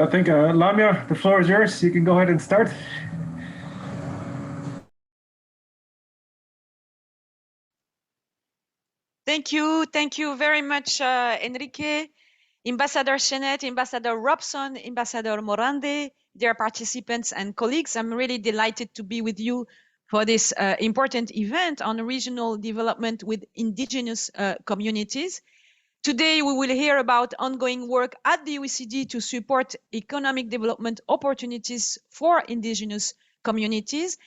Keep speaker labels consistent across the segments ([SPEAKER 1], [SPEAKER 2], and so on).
[SPEAKER 1] I think, Lamia, the floor is yours. You can go ahead and start.
[SPEAKER 2] Thank you very much, Enrique, Ambassador Chenet, Ambassador Robson, Ambassador Morande, dear participants and colleagues. I'm really delighted to be with you for this important event on regional development with indigenous communities. Today, we will hear about ongoing work at the OECD to support economic development opportunities for indigenous communities.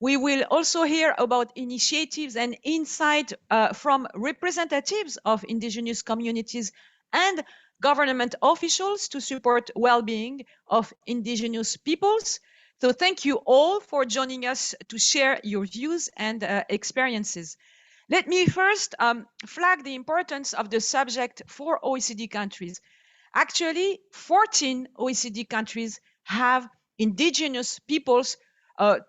[SPEAKER 2] We will also hear about initiatives and insight from representatives of indigenous communities and government officials to support well-being of indigenous peoples. So thank you all for joining us to share your views and experiences. Let me first flag the importance of the subject for OECD countries. Actually, 14 OECD countries have indigenous peoples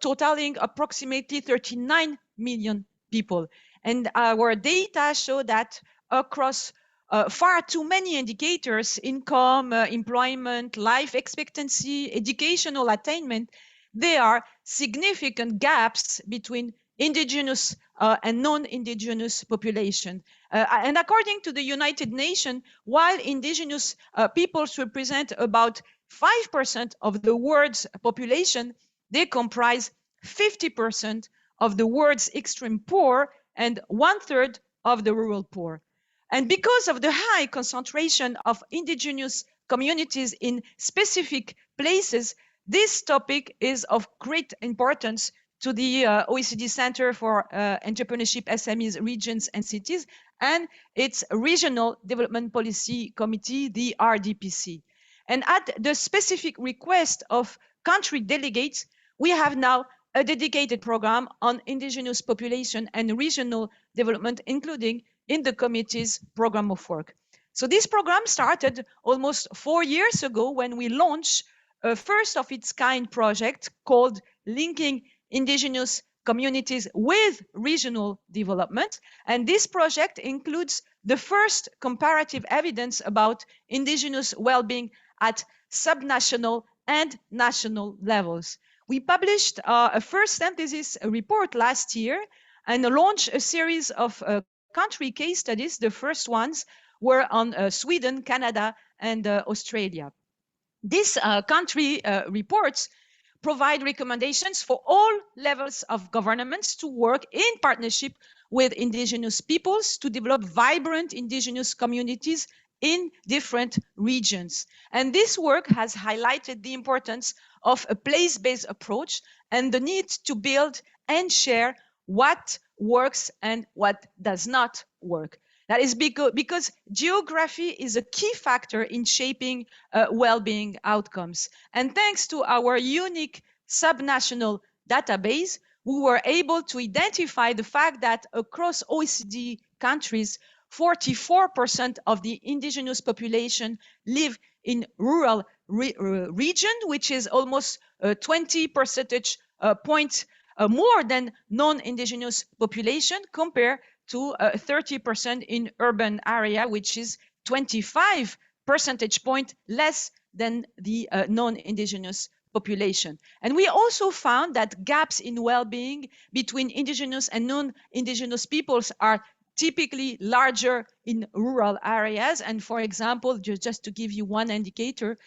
[SPEAKER 2] totaling approximately 39 million people. And our data show that across far too many indicators, income, employment, life expectancy, educational attainment, there are significant gaps between indigenous and non-indigenous population. And according to the United Nations, while indigenous peoples represent about 5% of the world's population, they comprise 50% of the world's extreme poor and 1/3 of the rural poor. And because of the high concentration of indigenous communities in specific places, this topic is of great importance to the OECD Center for Entrepreneurship, SMEs, Regions and Cities, and its Regional Development Policy Committee, the RDPC. And at the specific request of country delegates, we have now a dedicated program on indigenous population and regional development, including in the committee's program of work. So this program started almost 4 years ago when we launched a first of its kind project called Linking Indigenous Communities with Regional Development. And this project includes the first comparative evidence about indigenous well-being at subnational and national levels. We published a first synthesis report last year and launched a series of country case studies. The first ones were on Sweden, Canada, and Australia. These country reports provide recommendations for all levels of governments to work in partnership with indigenous peoples to develop vibrant indigenous communities in different regions. And this work has highlighted the importance of a place-based approach and the need to build and share what works and what does not work. That is because geography is a key factor in shaping well-being outcomes. And thanks to our unique subnational database, we were able to identify the fact that across OECD countries, 44% of the indigenous population live in rural region, which is almost 20 percentage points more than non-indigenous population compared to 30% in urban area, which is 25 percentage point less than the non-indigenous population. And we also found that gaps in well-being between indigenous and non-indigenous peoples are typically larger in rural areas. And for example, just to give you one indicator,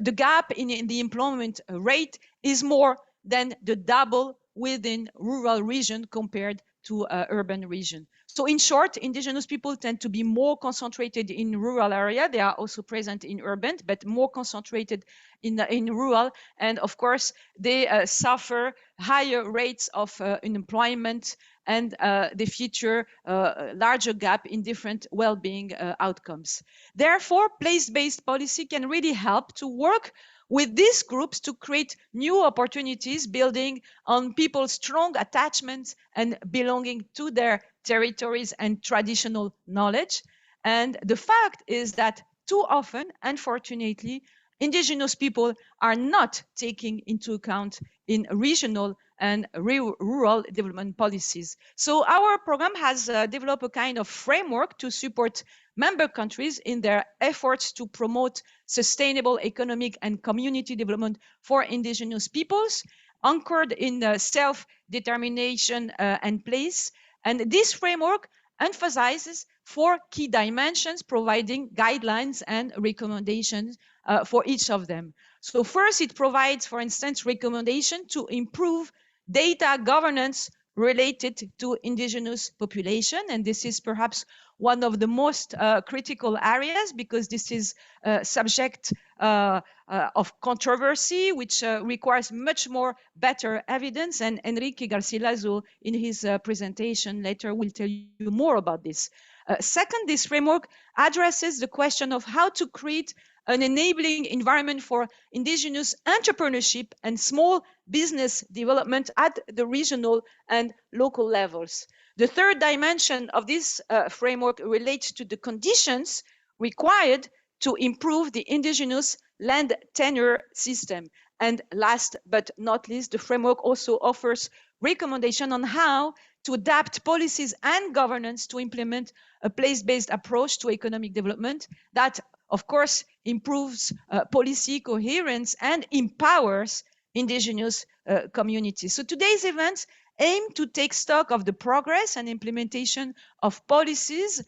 [SPEAKER 2] the gap in the employment rate is more than the double within rural region compared to urban region. So in short, indigenous people tend to be more concentrated in rural area. They are also present in urban, but more concentrated in rural. And of course, they suffer higher rates of unemployment and the future larger gap in different well-being outcomes. Therefore, place-based policy can really help to work with these groups to create new opportunities, building on people's strong attachments and belonging to their territories and traditional knowledge. And the fact is that too often, unfortunately, indigenous people are not taken into account in regional and rural development policies. So our program has developed a kind of framework to support member countries in their efforts to promote sustainable economic and community development for indigenous peoples, anchored in self-determination and place. And this framework emphasizes four key dimensions, providing guidelines and recommendations for each of them. So first, it provides, for instance, recommendation to improve data governance related to indigenous population. And this is perhaps one of the most critical areas, because this is subject of controversy, which requires much more better evidence. And Enrique Garcilaso, in his presentation later, will tell you more about this. Second, this framework addresses the question of how to create an enabling environment for indigenous entrepreneurship and small business development at the regional and local levels. The third dimension of this framework relates to the conditions required to improve the indigenous land tenure system. And last but not least, the framework also offers recommendation on how to adapt policies and governance to implement a place-based approach to economic development that, of course, improves policy coherence and empowers indigenous communities. So today's events aim to take stock of the progress and implementation of policies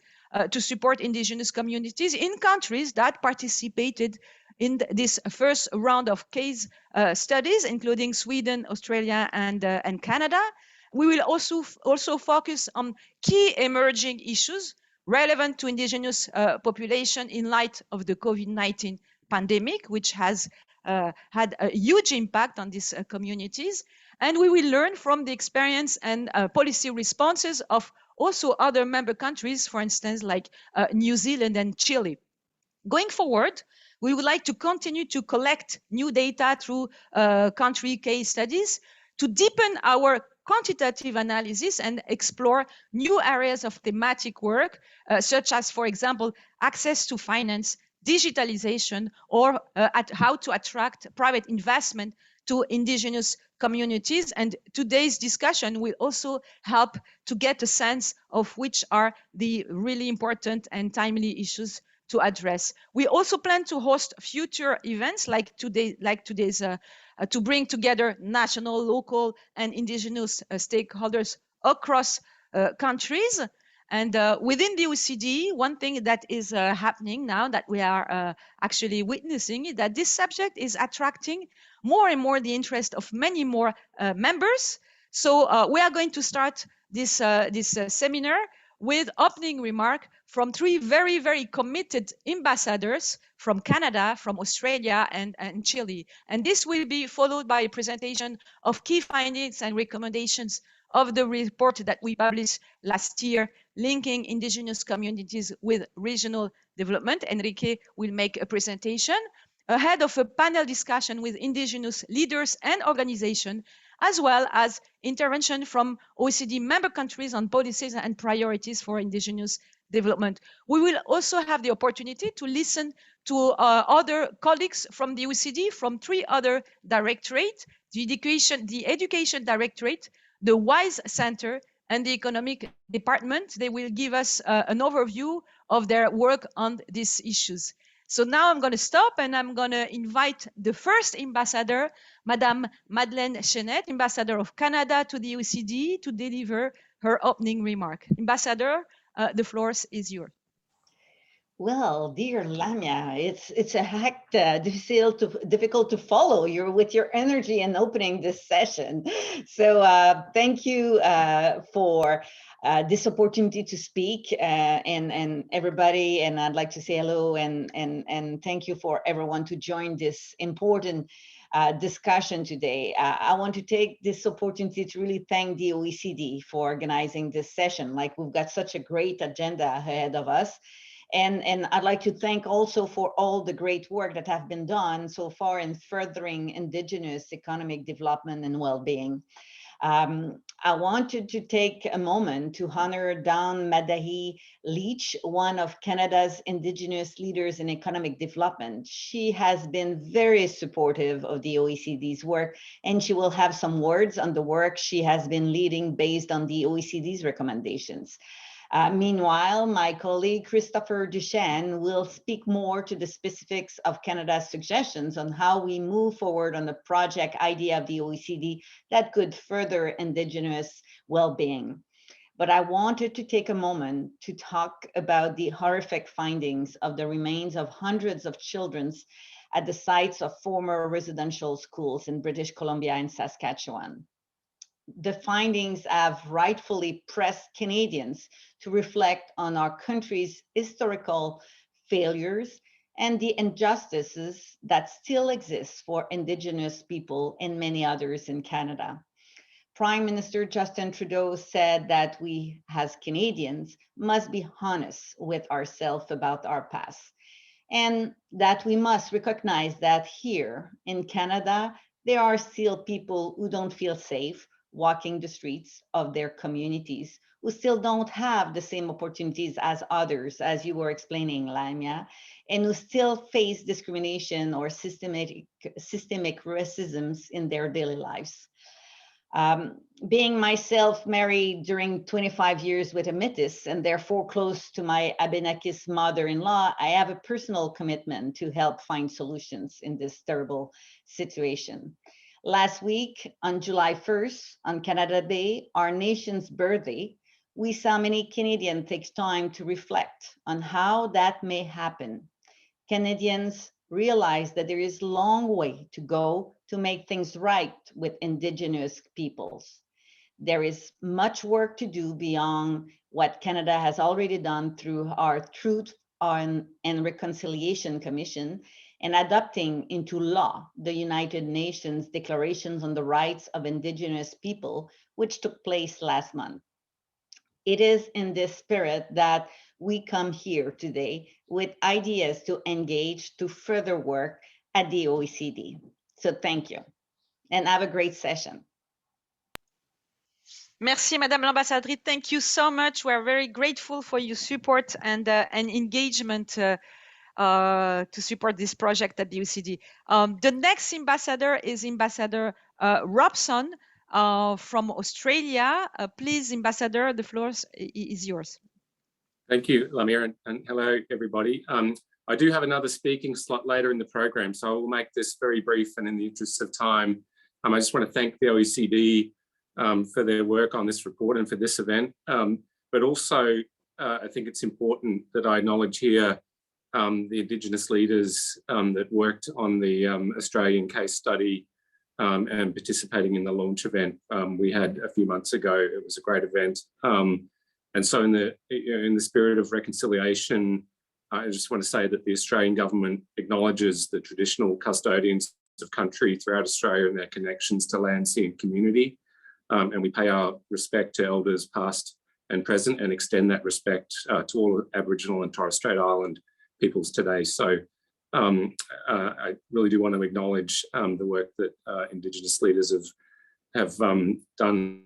[SPEAKER 2] to support indigenous communities in countries that participated in this first round of case studies, including Sweden, Australia, and Canada. We will also focus on key emerging issues relevant to indigenous population in light of the COVID-19 pandemic, which has had a huge impact on these communities. And we will learn from the experience and policy responses of also other member countries, for instance, like New Zealand and Chile. Going forward, we would like to continue to collect new data through country case studies to deepen our quantitative analysis and explore new areas of thematic work, such as, for example, access to finance, digitalization, or how to attract private investment to indigenous communities. And today's discussion will also help to get a sense of which are the really important and timely issues to address. We also plan to host future events like today's to bring together national, local, and indigenous stakeholders across countries. And within the OECD, one thing that is happening now that we are actually witnessing is that this subject is attracting more and more the interest of many more members. So we are going to start this seminar with opening remark from three very, very committed ambassadors from Canada, from Australia, and Chile. And this will be followed by a presentation of key findings and recommendations of the report that we published last year, linking indigenous communities with regional development. Enrique will make a presentation ahead of a panel discussion with indigenous leaders and organizations, as well as intervention from OECD member countries on policies and priorities for indigenous development. We will also have the opportunity to listen to other colleagues from the OECD, from three other directorates, the Education Directorate, the WISE Center, and the Economic Department. They will give us an overview of their work on these issues. So now I'm going to stop and I'm going to invite the first ambassador, Madame Madeleine Chenet, Ambassador of Canada to the OECD, to deliver her opening remark. Ambassador, the floor is yours.
[SPEAKER 3] Well, dear Lamia, it's a heck difficult to follow. You're with your energy and opening this session. So thank you for this opportunity to speak and everybody. And I'd like to say hello and thank you for everyone to join this important discussion today. I want to take this opportunity to really thank the OECD for organizing this session. Like, we've got such a great agenda ahead of us. And I'd like to thank also for all the great work that have been done so far in furthering indigenous economic development and well-being. I wanted to take a moment to honor Dawn Madahi Leach, one of Canada's Indigenous leaders in economic development. She has been very supportive of the OECD's work, and she will have some words on the work she has been leading based on the OECD's recommendations. Meanwhile, my colleague Christopher Duchesne will speak more to the specifics of Canada's suggestions on how we move forward on the project idea of the OECD that could further Indigenous well-being. But I wanted to take a moment to talk about the horrific findings of the remains of hundreds of children at the sites of former residential schools in British Columbia and Saskatchewan. The findings have rightfully pressed Canadians to reflect on our country's historical failures and the injustices that still exist for Indigenous people and many others in Canada. Prime Minister Justin Trudeau said that we, as Canadians, must be honest with ourselves about our past, and that we must recognize that here in Canada, there are still people who don't feel safe walking the streets of their communities, who still don't have the same opportunities as others, as you were explaining, Lamia, and who still face discrimination or systemic racism in their daily lives. Being myself married during 25 years with a Métis and therefore close to my Abenakis mother-in-law, I have a personal commitment to help find solutions in this terrible situation. Last week, on July 1st, on Canada Day, our nation's birthday, we saw many Canadians take time to reflect on how that may happen. Canadians realize that there is a long way to go to make things right with Indigenous peoples. There is much work to do beyond what Canada has already done through our Truth and Reconciliation Commission and adopting into law the United Nations Declarations on the Rights of Indigenous People, which took place last month. It is in this spirit that we come here today with ideas to engage to further work at the OECD. So thank you and have a great session.
[SPEAKER 2] Merci, Madame l'Ambassadrice. Thank you so much. We're very grateful for your support and engagement to support this project at the OECD. The next ambassador is Ambassador Robson from Australia. Please, Ambassador, the floor is yours.
[SPEAKER 4] Thank you, Lamia, and hello, everybody. I do have another speaking slot later in the program, so I will make this very brief, and in the interest of time, I just want to thank the OECD for their work on this report and for this event. But also, I think it's important that I acknowledge here the Indigenous leaders that worked on the Australian case study and participating in the launch event we had a few months ago. It was a great event. And so in the spirit of reconciliation, I just want to say that the Australian government acknowledges the traditional custodians of country throughout Australia and their connections to land, sea and community. And we pay our respect to elders past and present and extend that respect to all Aboriginal and Torres Strait Island peoples today. So I really do want to acknowledge the work that Indigenous leaders have done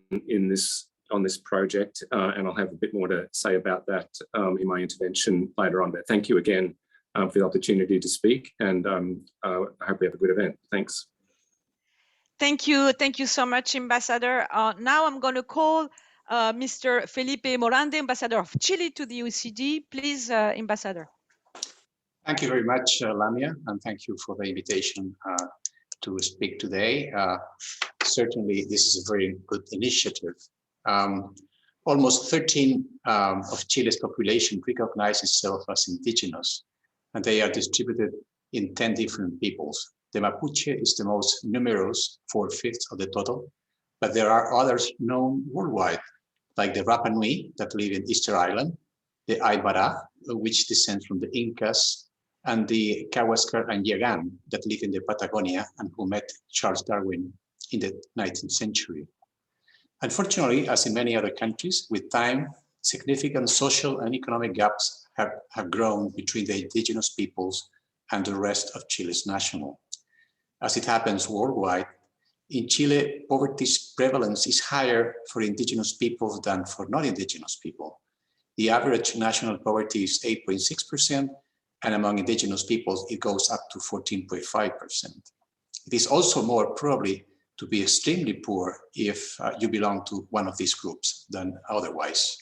[SPEAKER 4] on this project, and I'll have a bit more to say about that in my intervention later on. But thank you again for the opportunity to speak, and I hope we have a good event. Thanks.
[SPEAKER 2] Thank you so much, Ambassador. Now I'm going to call Mr. Felipe Morande, Ambassador of Chile to the OECD. Please, Ambassador.
[SPEAKER 5] Thank you very much, Lamia, and thank you for the invitation to speak today. Certainly, this is a very good initiative. Almost 13 of Chile's population recognize itself as indigenous, and they are distributed in 10 different peoples. The Mapuche is the most numerous, 4/5 of the total, but there are others known worldwide, like the Rapa Nui that live in Easter Island, the Aymara, which descends from the Incas, and the Kawascar and Yagan that live in the Patagonia and who met Charles Darwin in the 19th century. Unfortunately, as in many other countries, with time, significant social and economic gaps have grown between the indigenous peoples and the rest of Chile's national. As it happens worldwide, in Chile, poverty's prevalence is higher for indigenous peoples than for non-indigenous people. The average national poverty is 8.6%, and among indigenous peoples, it goes up to 14.5%. It is also more probably to be extremely poor if you belong to one of these groups than otherwise.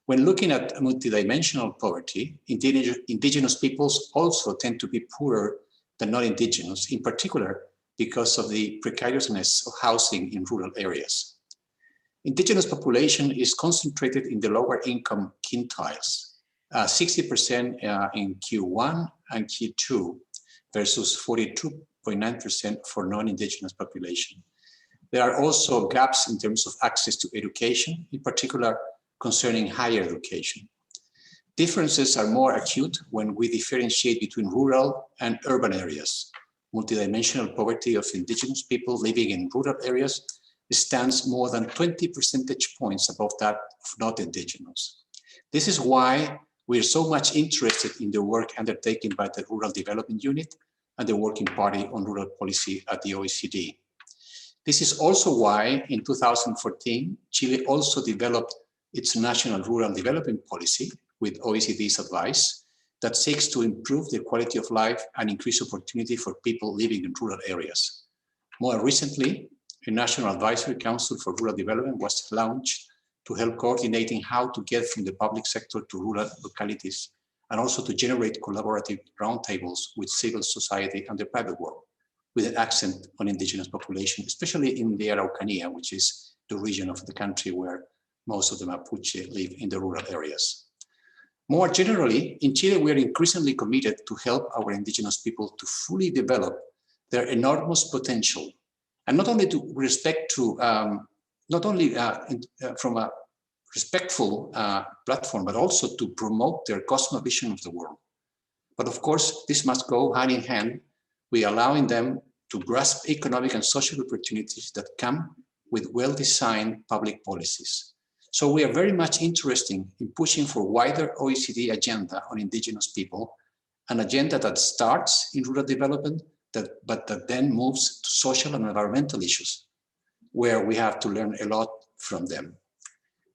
[SPEAKER 5] When looking at multidimensional poverty, indigenous peoples also tend to be poorer than non-indigenous, in particular because of the precariousness of housing in rural areas. Indigenous population is concentrated in the lower income quintiles, 60% in Q1 and Q2 versus 42.9% for non-indigenous population. There are also gaps in terms of access to education, in particular concerning higher education. Differences are more acute when we differentiate between rural and urban areas. Multidimensional poverty of indigenous people living in rural areas stands more than 20 percentage points above that of not indigenous. This is why we are so much interested in the work undertaken by the Rural Development Unit and the Working Party on Rural Policy at the OECD. This is also why in 2014, Chile also developed its national rural development policy with OECD's advice that seeks to improve the quality of life and increase opportunity for people living in rural areas. More recently, a National Advisory Council for Rural Development was launched to help coordinating how to get from the public sector to rural localities and also to generate collaborative roundtables with civil society and the private world, with an accent on indigenous population, especially in the Araucanía, which is the region of the country where most of the Mapuche live in the rural areas. More generally, in Chile, we are increasingly committed to help our indigenous people to fully develop their enormous potential, and not only to respect to, from a respectful platform, but also to promote their cosmovision of the world. But of course, this must go hand in hand with allowing them to grasp economic and social opportunities that come with well-designed public policies. So we are very much interested in pushing for wider OECD agenda on indigenous people, an agenda that starts in rural development, but that then moves to social and environmental issues, where we have to learn a lot from them.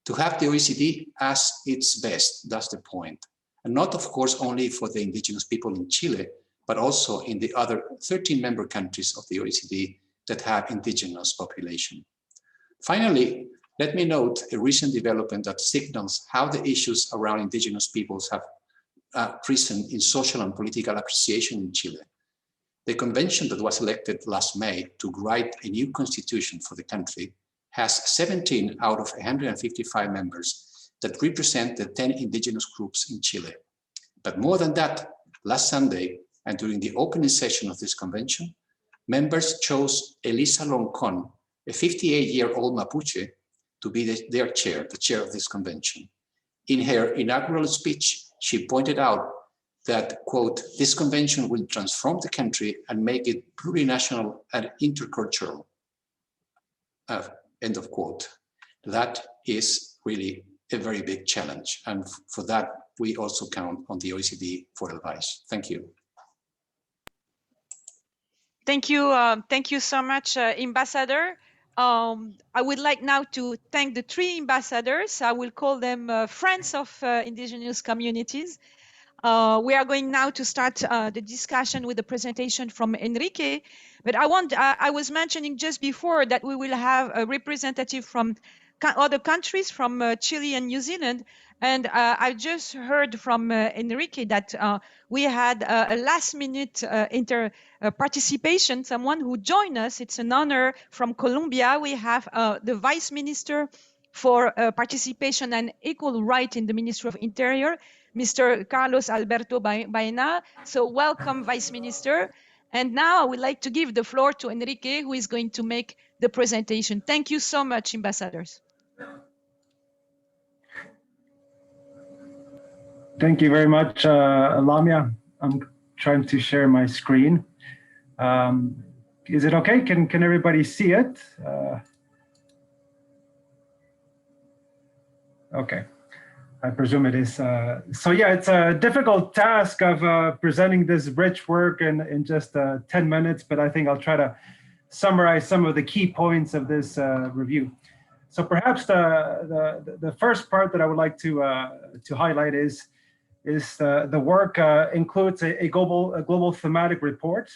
[SPEAKER 5] To have the OECD as its best, that's the point. And not, of course, only for the indigenous people in Chile, but also in the other 13 member countries of the OECD that have indigenous population. Finally, let me note a recent development that signals how the issues around indigenous peoples have risen in social and political appreciation in Chile. The convention that was elected last May to write a new constitution for the country has 17 out of 155 members that represent the 10 indigenous groups in Chile. But more than that, last Sunday, and during the opening session of this convention, members chose Elisa Loncón, a 58-year-old Mapuche, to be their chair, the chair of this convention. In her inaugural speech, she pointed out that, quote, this convention will transform the country and make it plurinational and intercultural, end of quote. That is really a very big challenge. And for that, we also count on the OECD for advice. Thank you.
[SPEAKER 2] Thank you so much, Ambassador. I would like now to thank the three ambassadors. I will call them friends of indigenous communities. We are going now to start the discussion with the presentation from Enrique. But I was mentioning just before that we will have a representative from other countries, from Chile and New Zealand. And I just heard from Enrique that we had a last-minute participation, someone who joined us. It's an honor from Colombia. We have the Vice Minister for Participation and Equal Right in the Ministry of Interior, Mr. Carlos Alberto Baena. So welcome, Vice Minister. And now I would like to give the floor to Enrique, who is going to make the presentation. Thank you so much, ambassadors.
[SPEAKER 1] Thank you very much, Lamia. I'm trying to share my screen. Is it okay? Can everybody see it? Okay. I presume it is. So yeah, it's a difficult task of presenting this rich work in just 10 minutes, but I think I'll try to summarize some of the key points of this review. So perhaps the first part that I would like to highlight is the work includes a global thematic report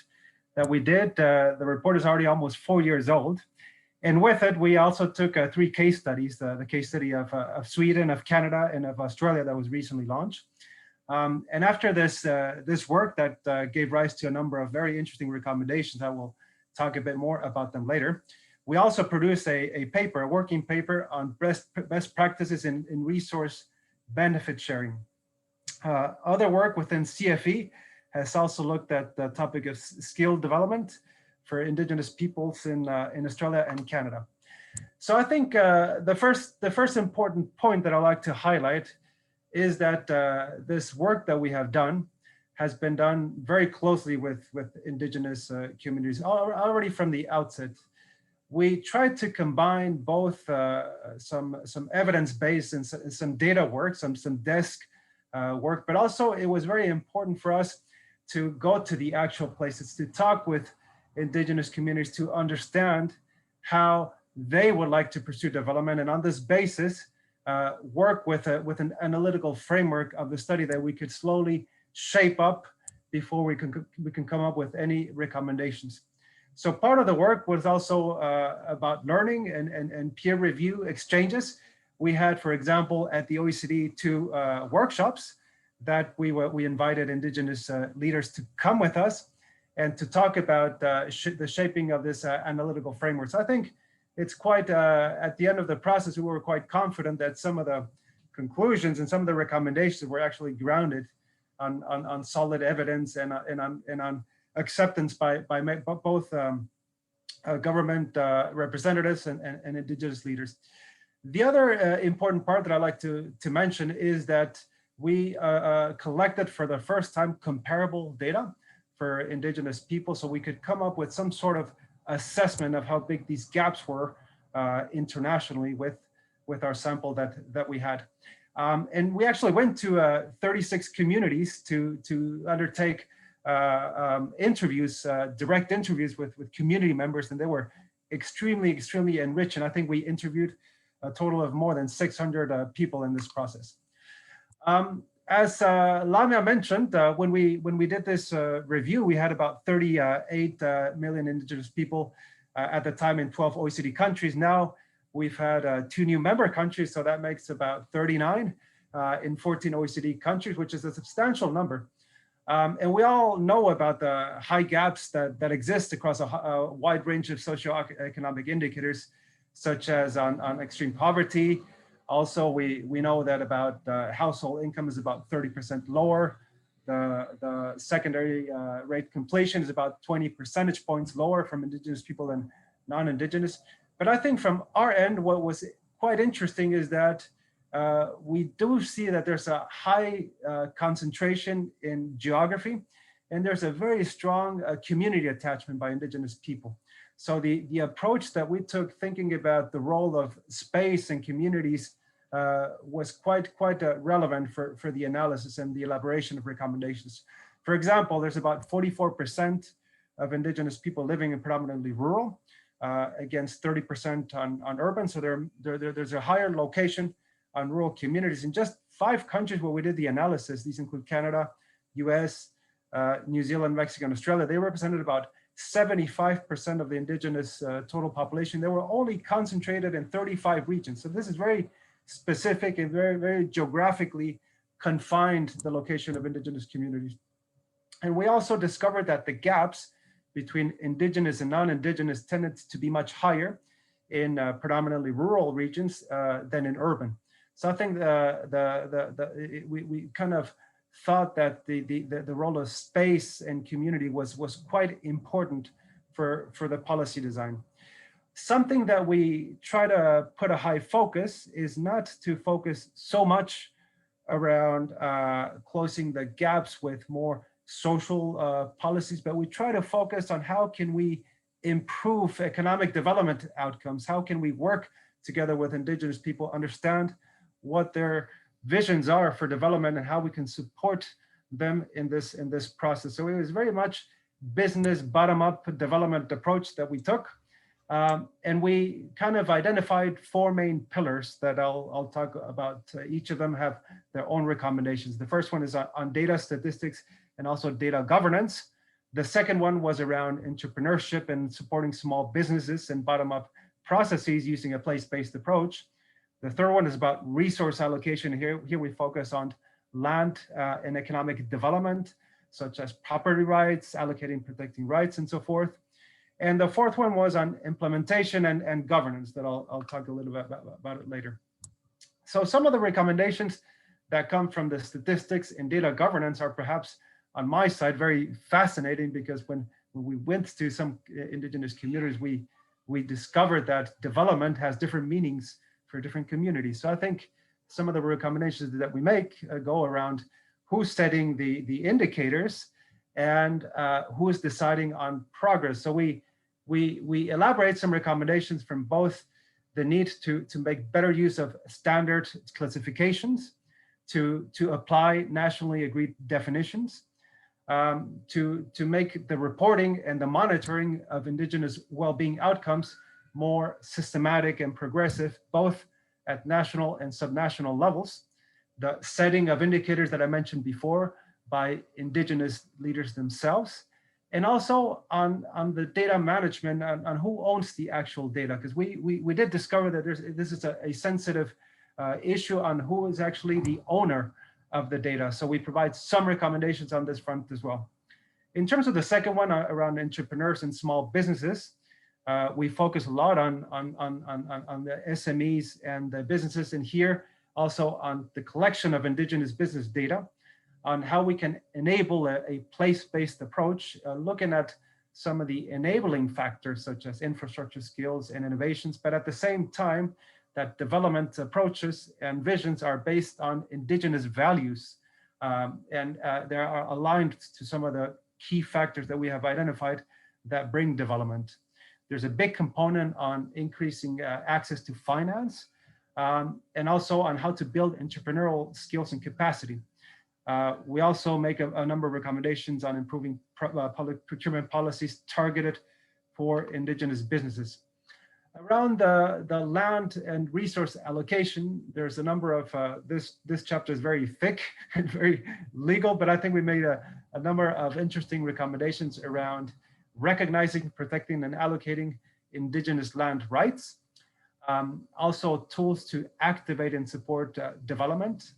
[SPEAKER 1] that we did. The report is already almost 4 years old. And with it, we also took 3 case studies, the case study of Sweden, of Canada, and of Australia that was recently launched. And after this work that gave rise to a number of very interesting recommendations, I will talk a bit more about them later. We also produced a paper, a working paper on best practices in resource benefit sharing. Other work within CFE has also looked at the topic of skill development for Indigenous peoples in Australia and Canada. So I think the first important point that I'd like to highlight is that this work that we have done has been done very closely with Indigenous communities already from the outset. We tried to combine both some evidence-based and some data work, some desk work, but also it was very important for us to go to the actual places, to talk with Indigenous communities, to understand how they would like to pursue development, and on this basis, work with an analytical framework of the study that we could slowly shape up before we can come up with any recommendations. So part of the work was also about learning and peer review exchanges. We had, for example, at the OECD 2 workshops that we invited Indigenous leaders to come with us and to talk about the shaping of this analytical framework. So I think it's quite, at the end of the process, we were quite confident that some of the conclusions and some of the recommendations were actually grounded on solid evidence and on acceptance by both government representatives and Indigenous leaders. The other important part that I'd like to mention is that we collected for the first time comparable data for Indigenous people, so we could come up with some sort of assessment of how big these gaps were internationally with our sample that we had. And we actually went to 36 communities to undertake interviews, direct interviews with community members, and they were extremely enriching. I think we interviewed a total of more than 600 people in this process. As Lamia mentioned, when we did this review, we had about 38 million Indigenous people at the time in 12 OECD countries. Now we've had 2 new member countries, so that makes about 39 in 14 OECD countries, which is a substantial number. And we all know about the high gaps that exist across a wide range of socioeconomic indicators, such as on extreme poverty. Also, we know that about household income is about 30% lower. The secondary rate completion is about 20 percentage points lower from Indigenous people than non-Indigenous. But I think from our end, what was quite interesting is that we do see that there's a high concentration in geography, and there's a very strong community attachment by Indigenous people. So the approach that we took, thinking about the role of space and communities, was quite relevant for the analysis and the elaboration of recommendations. For example, there's about 44% of Indigenous people living in predominantly rural, against 30% on urban. So there's a higher location on rural communities. In just 5 countries where we did the analysis, these include Canada, US, New Zealand, Mexico, and Australia, they represented about 75% of the Indigenous total population. They were only concentrated in 35 regions. So this is very specific and very geographically confined, the location of Indigenous communities. And we also discovered that the gaps between Indigenous and non-Indigenous tended to be much higher in predominantly rural regions than in urban. So I think we kind of thought that the role of space and community was quite important for the policy design. Something that we try to put a high focus is not to focus so much around closing the gaps with more social policies, but we try to focus on how can we improve economic development outcomes? How can we work together with Indigenous people, understand what their visions are for development and how we can support them in this process? So it was very much business bottom-up development approach that we took. And we kind of identified 4 main pillars that I'll talk about. Each of them have their own recommendations. The first one is on data statistics and also data governance. The second one was around entrepreneurship and supporting small businesses and bottom-up processes using a place-based approach. The third one is about resource allocation. Here we focus on land and economic development, such as property rights, allocating, protecting rights, and so forth. And the fourth one was on implementation and governance, that I'll talk a little bit about it later. So some of the recommendations that come from the statistics and data governance are perhaps on my side very fascinating, because when we went to some indigenous communities, we discovered that development has different meanings for different communities. So I think some of the recommendations that we make go around who's setting the indicators and who is deciding on progress. So we elaborate some recommendations from both the need to make better use of standard classifications, to apply nationally agreed definitions, to make the reporting and the monitoring of Indigenous well-being outcomes more systematic and progressive, both at national and subnational levels, the setting of indicators that I mentioned before by Indigenous leaders themselves, and also on the data management, on who owns the actual data, because we did discover that this is a sensitive issue on who is actually the owner of the data. So we provide some recommendations on this front as well. In terms of the second one around entrepreneurs and small businesses, we focus a lot on the SMEs and the businesses, and here also on the collection of Indigenous business data, on how we can enable a place-based approach, looking at some of the enabling factors such as infrastructure skills and innovations, but at the same time that development approaches and visions are based on Indigenous values, and they are aligned to some of the key factors that we have identified that bring development. There's a big component on increasing access to finance, and also on how to build entrepreneurial skills and capacity. We also make a number of recommendations on improving public procurement policies targeted for Indigenous businesses. Around the land and resource allocation, there's a number of, this chapter is very thick and very legal, but I think we made a number of interesting recommendations around recognizing, protecting, and allocating Indigenous land rights. Also tools to activate and support development,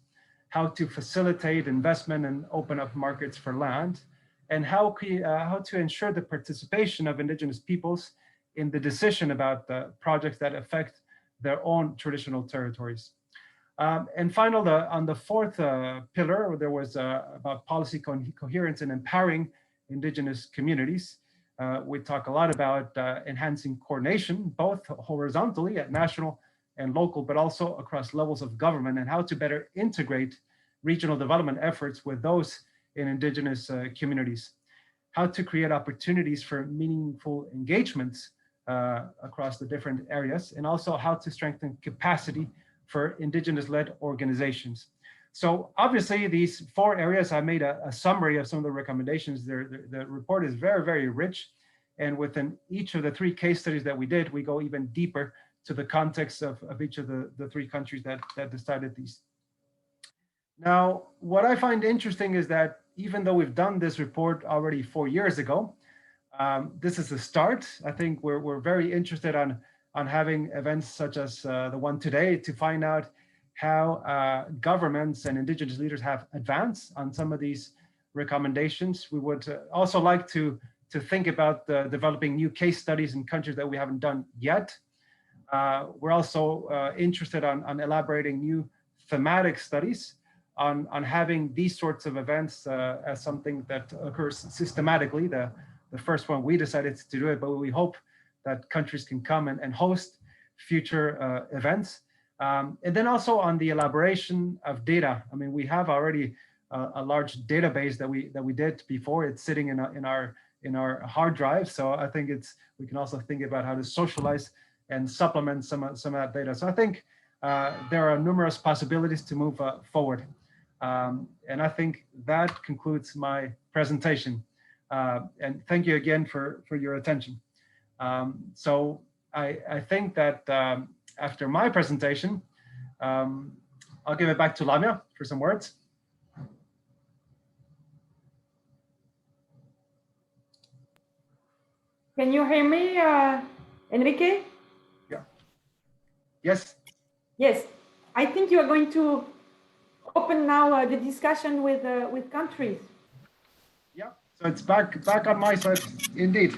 [SPEAKER 1] how to facilitate investment and open up markets for land, and how to ensure the participation of Indigenous peoples in the decision about the projects that affect their own traditional territories. And finally, on the fourth pillar, there was about policy coherence and empowering Indigenous communities. We talk a lot about enhancing coordination, both horizontally at national and local, but also across levels of government, and how to better integrate regional development efforts with those in Indigenous communities, how to create opportunities for meaningful engagements across the different areas, and also how to strengthen capacity for Indigenous-led organizations. So obviously these four areas, I made a summary of some of the recommendations. The report is very, very rich. And within each of the three case studies that we did, we go even deeper to the context of each of the three countries that decided these. Now, what I find interesting is that even though we've done this report already 4 years ago, this is a start. I think we're very interested on having events such as the one today to find out how governments and Indigenous leaders have advanced on some of these recommendations. We would also like to think about developing new case studies in countries that we haven't done yet. We're also interested on elaborating new thematic studies on having these sorts of events as something that occurs systematically. The first one, we decided to do it, but we hope that countries can come and host future events. And then also on the elaboration of data. I mean, we have already a large database that we did before. It's sitting in our hard drive. So I think we can also think about how to socialize and supplement some of that data. So I think there are numerous possibilities to move forward. And I think that concludes my presentation. And thank you again for your attention. So I think that after my presentation, I'll give it back to Lamia for some words.
[SPEAKER 6] Can you hear me, Enrique?
[SPEAKER 1] Yeah. Yes.
[SPEAKER 6] Yes, I think you are going to open now the discussion with countries.
[SPEAKER 1] Yeah. So it's back on my side, indeed.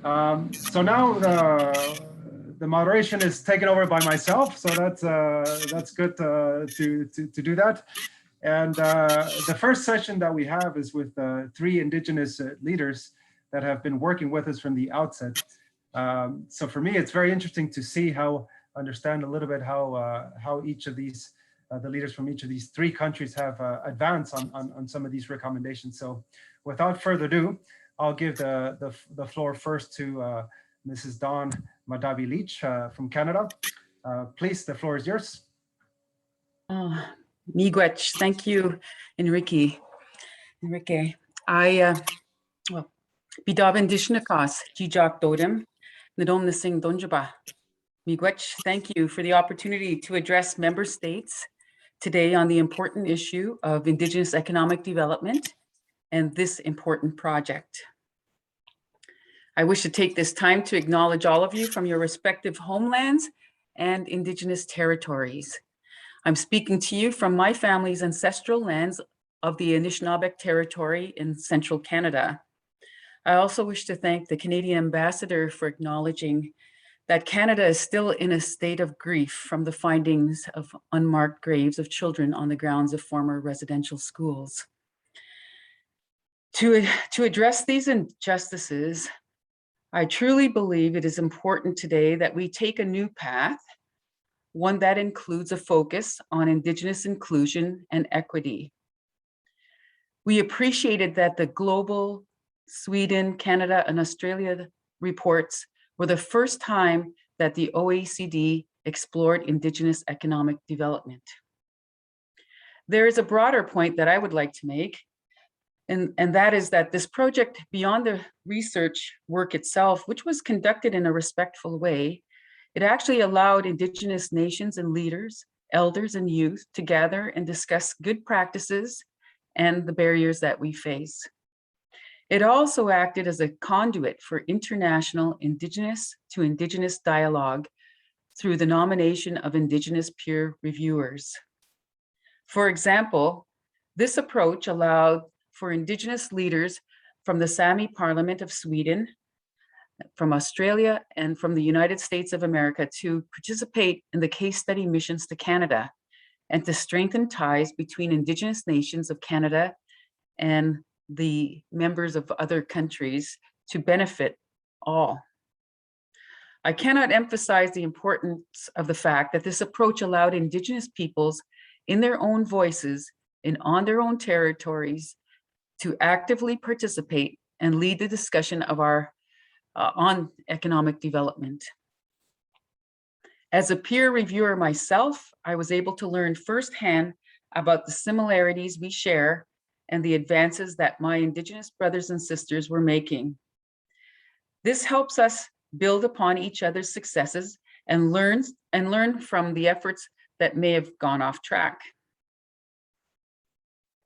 [SPEAKER 1] So now the moderation is taken over by myself. So that's good to do that. And the first session that we have is with three Indigenous leaders that have been working with us from the outset. So for me, it's very interesting to see understand a little bit how each of these, the leaders from each of these three countries have advanced on some of these recommendations. So without further ado, I'll give the floor first to Mrs. Dawn Madavi Leach from Canada. Please, the floor is yours.
[SPEAKER 7] Miigwech, thank you, Enrique. Well, Bidabin Dishnakas, Jijak Dodem, Nadom Nising Donjaba. Miigwech, thank you for the opportunity to address member states today on the important issue of Indigenous economic development and this important project. I wish to take this time to acknowledge all of you from your respective homelands and Indigenous territories. I'm speaking to you from my family's ancestral lands of the Anishinaabe territory in central Canada. I also wish to thank the Canadian ambassador for acknowledging that Canada is still in a state of grief from the findings of unmarked graves of children on the grounds of former residential schools. To address these injustices, I truly believe it is important today that we take a new path, one that includes a focus on Indigenous inclusion and equity. We appreciated that the global Sweden, Canada, and Australia reports were the first time that the OECD explored Indigenous economic development. There is a broader point that I would like to make, and that is that this project, beyond the research work itself, which was conducted in a respectful way, it actually allowed Indigenous nations and leaders, elders and youth to gather and discuss good practices and the barriers that we face. It also acted as a conduit for international Indigenous to Indigenous dialogue through the nomination of Indigenous peer reviewers. For example, this approach allowed for Indigenous leaders from the Sami Parliament of Sweden, from Australia, and from the United States of America to participate in the case study missions to Canada and to strengthen ties between Indigenous nations of Canada and the members of other countries to benefit all. I cannot emphasize the importance of the fact that this approach allowed Indigenous peoples in their own voices and on their own territories to actively participate and lead the discussion of our on economic development. As a peer reviewer myself, I was able to learn firsthand about the similarities we share and the advances that my Indigenous brothers and sisters were making. This helps us build upon each other's successes and learn from the efforts that may have gone off track.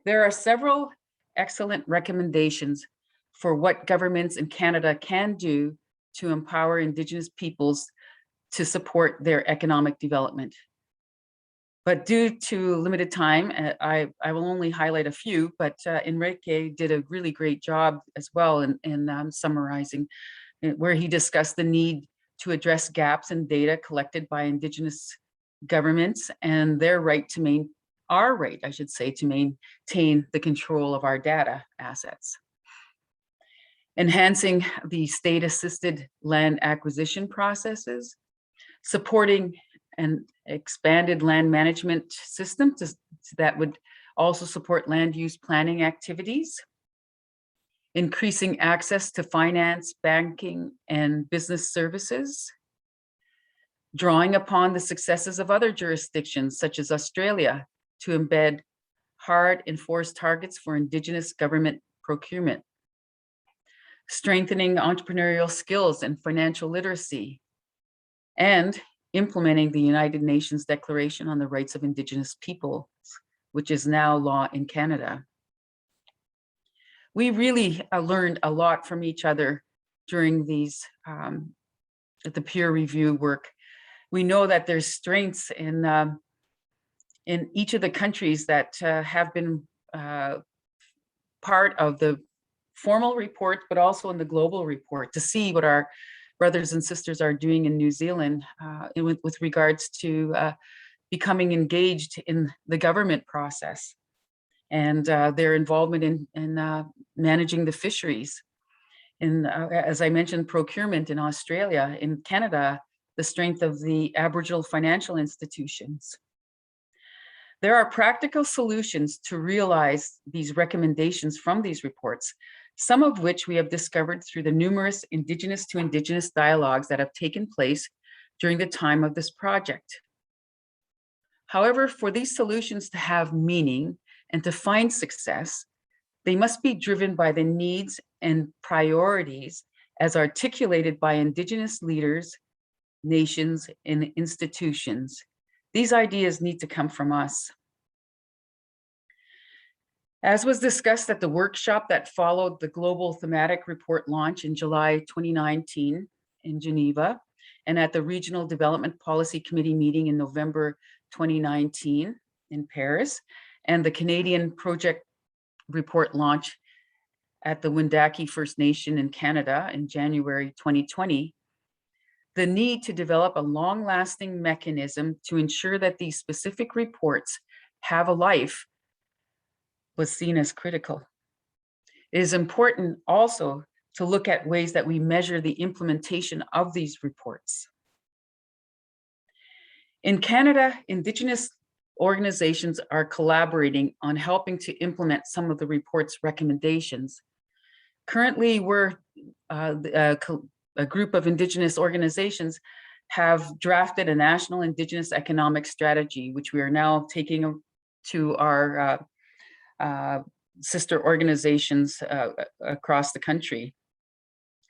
[SPEAKER 7] There are several excellent recommendations for what governments in Canada can do to empower Indigenous peoples to support their economic development. But due to limited time, I will only highlight a few, but Enrique did a really great job as well in summarizing, where he discussed the need to address gaps in data collected by Indigenous governments and their right to our right, I should say, to maintain the control of our data assets. Enhancing the state-assisted land acquisition processes, supporting an expanded land management system that would also support land use planning activities, increasing access to finance, banking, and business services, drawing upon the successes of other jurisdictions such as Australia to embed hard enforced targets for Indigenous government procurement, strengthening entrepreneurial skills and financial literacy, and implementing the United Nations Declaration on the Rights of Indigenous Peoples, which is now law in Canada. We really learned a lot from each other during these the peer review work. We know that there's strengths in each of the countries that have been part of the formal report, but also in the global report, to see what our brothers and sisters are doing in New Zealand with regards to becoming engaged in the government process and their involvement in managing the fisheries. And as I mentioned, procurement in Australia, in Canada, the strength of the Aboriginal financial institutions. There are practical solutions to realize these recommendations from these reports, some of which we have discovered through the numerous Indigenous to Indigenous dialogues that have taken place during the time of this project. However, for these solutions to have meaning and to find success, they must be driven by the needs and priorities as articulated by Indigenous leaders, nations, and institutions. These ideas need to come from us. As was discussed at the workshop that followed the Global Thematic Report launch in July 2019 in Geneva, and at the Regional Development Policy Committee meeting in November 2019 in Paris, and the Canadian Project Report launch at the Wendake First Nation in Canada in January 2020, the need to develop a long-lasting mechanism to ensure that these specific reports have a life was seen as critical. It is important also to look at ways that we measure the implementation of these reports. In Canada, Indigenous organizations are collaborating on helping to implement some of the report's recommendations. Currently, we're a group of Indigenous organizations have drafted a national Indigenous economic strategy, which we are now taking to our sister organizations across the country.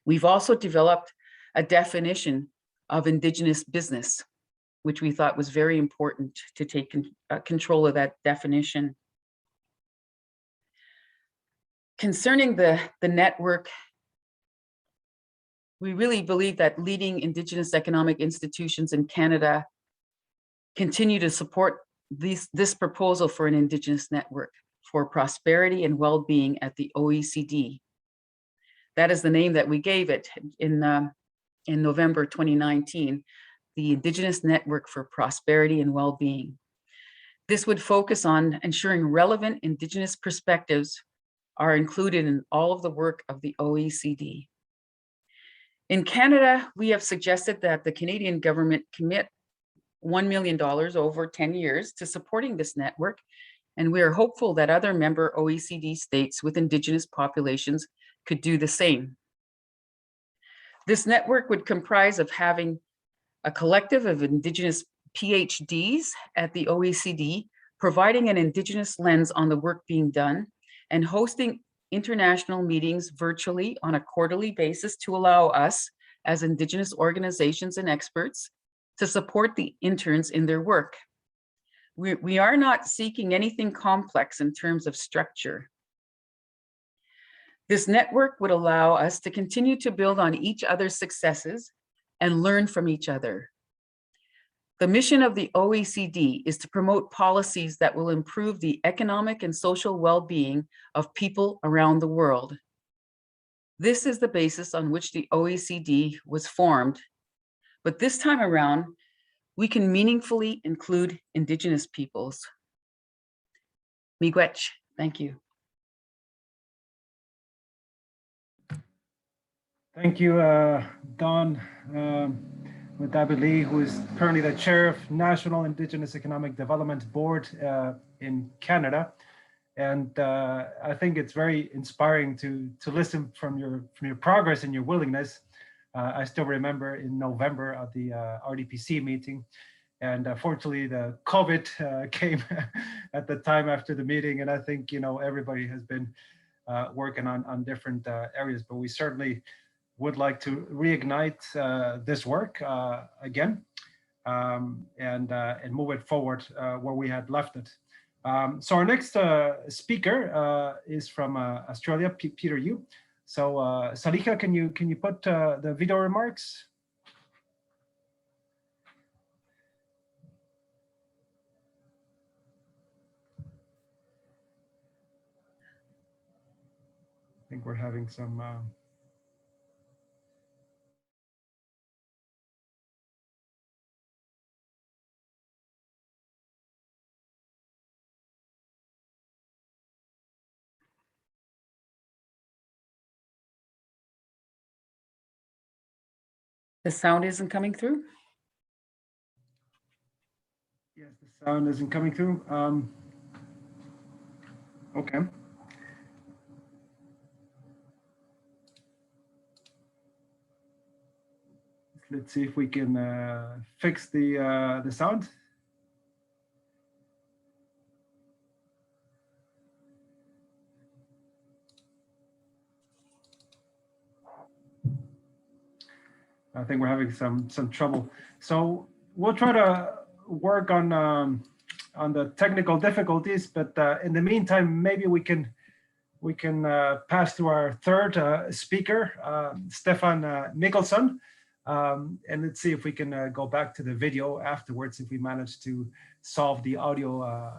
[SPEAKER 7] We've also developed a definition of Indigenous business, which we thought was very important to take control of that definition. Concerning the network, we really believe that leading Indigenous economic institutions in Canada continue to support this proposal for an Indigenous network for prosperity and well-being at the OECD. That is the name that we gave it in November 2019, the Indigenous Network for Prosperity and Well-being. This would focus on ensuring relevant Indigenous perspectives are included in all of the work of the OECD. In Canada, we have suggested that the Canadian government commit $1 million over 10 years to supporting this network, and we are hopeful that other member OECD states with Indigenous populations could do the same. This network would comprise of having a collective of Indigenous PhDs at the OECD, providing an Indigenous lens on the work being done, and hosting international meetings virtually on a quarterly basis to allow us, as Indigenous organizations and experts, to support the interns in their work. We are not seeking anything complex in terms of structure. This network would allow us to continue to build on each other's successes and learn from each other. The mission of the OECD is to promote policies that will improve the economic and social well-being of people around the world. This is the basis on which the OECD was formed, but this time around, we can meaningfully include Indigenous peoples. Miigwech, thank you.
[SPEAKER 1] Thank you, Dawn Lee, who is currently the chair of National Indigenous Economic Development Board in Canada. And I think it's very inspiring to listen from your progress and your willingness. I still remember in November at the RDPC meeting, and fortunately the COVID came at the time after the meeting, and I think everybody has been working on different areas, but we certainly would like to reignite this work again and move it forward where we had left it. So our next speaker is from Australia, Peter Yu. So Salika, can you put the video remarks? think we're having some.
[SPEAKER 7] The sound isn't coming through?
[SPEAKER 1] Yes, the sound isn't coming through. Okay. Let's see if we can fix the sound. I think we're having some trouble. So we'll try to work on the technical difficulties, but in the meantime, maybe we can pass to our third speaker, Stefan Mikkelsen, and let's see if we can go back to the video afterwards if we manage to solve the audio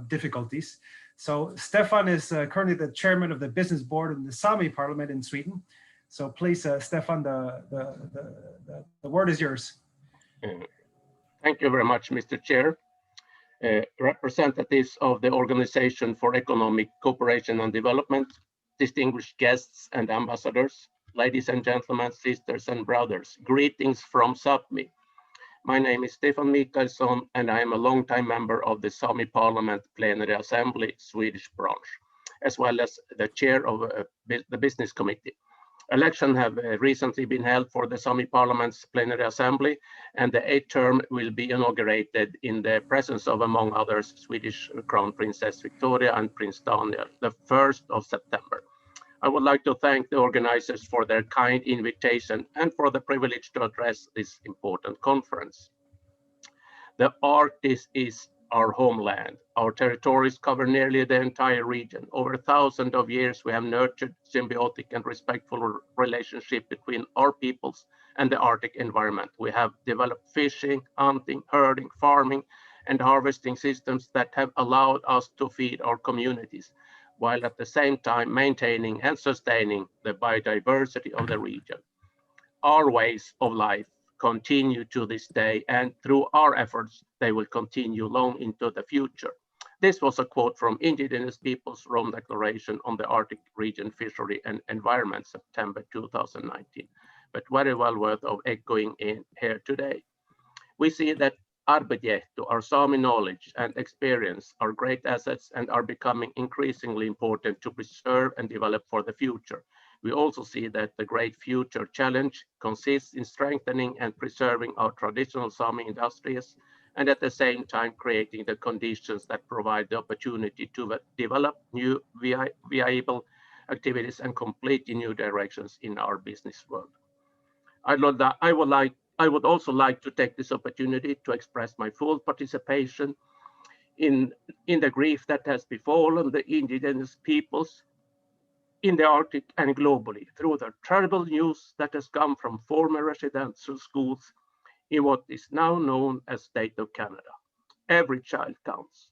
[SPEAKER 1] difficulties. So Stefan is currently the chairman of the business board in the Sami parliament in Sweden. So please, Stefan, the word is yours.
[SPEAKER 8] Thank you very much, Mr. Chair. Representatives of the Organization for Economic Cooperation and Development, distinguished guests and ambassadors, ladies and gentlemen, sisters and brothers, greetings from Sápmi. My name is Stefan Mikkelsen, and I am a longtime member of the Sami Parliament Plenary Assembly Swedish branch, as well as the chair of the Business Committee. Elections have recently been held for the Sami Parliament's Plenary Assembly, and the 8th term will be inaugurated in the presence of, among others, Swedish Crown Princess Victoria and Prince Daniel, the 1st of September. I would like to thank the organizers for their kind invitation and for the privilege to address this important conference. The Arctic is our homeland. Our territories cover nearly the entire region. Over thousands of years, we have nurtured symbiotic and respectful relationship between our peoples and the Arctic environment. We have developed fishing, hunting, herding, farming, and harvesting systems that have allowed us to feed our communities, while at the same time maintaining and sustaining the biodiversity of the region. Our ways of life continue to this day, and through our efforts, they will continue long into the future. This was a quote from Indigenous Peoples' Rome Declaration on the Arctic Region Fishery and Environment, September 2019, but very well worth of echoing in here today. We see that Arbetehto, our Sami knowledge and experience, are great assets and are becoming increasingly important to preserve and develop for the future. We also see that the great future challenge consists in strengthening and preserving our traditional Sami industries, and at the same time creating the conditions that provide the opportunity to develop new viable activities and completely new directions in our business world. I would also like to take this opportunity to express my full participation in the grief that has befallen the indigenous peoples in the Arctic and globally through the terrible news that has come from former residential schools in what is now known as State of Canada. Every child counts.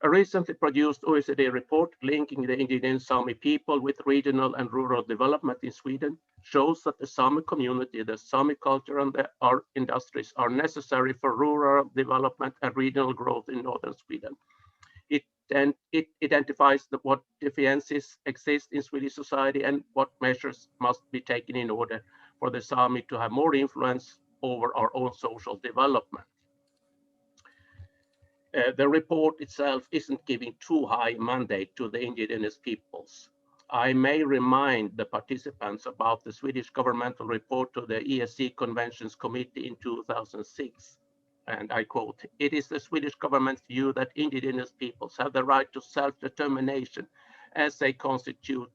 [SPEAKER 8] A recently produced OECD report linking the indigenous Sami people with regional and rural development in Sweden shows that the Sami community, the Sami culture, and our industries are necessary for rural development and regional growth in northern Sweden. It identifies what deficiencies exist in Swedish society and what measures must be taken in order for the Sami to have more influence over our own social development. The report itself isn't giving too high mandate to the indigenous peoples. I may remind the participants about the Swedish governmental report to the ESC Conventions Committee in 2006. And I quote, "It is the Swedish government's view that indigenous peoples have the right to self-determination as they constitute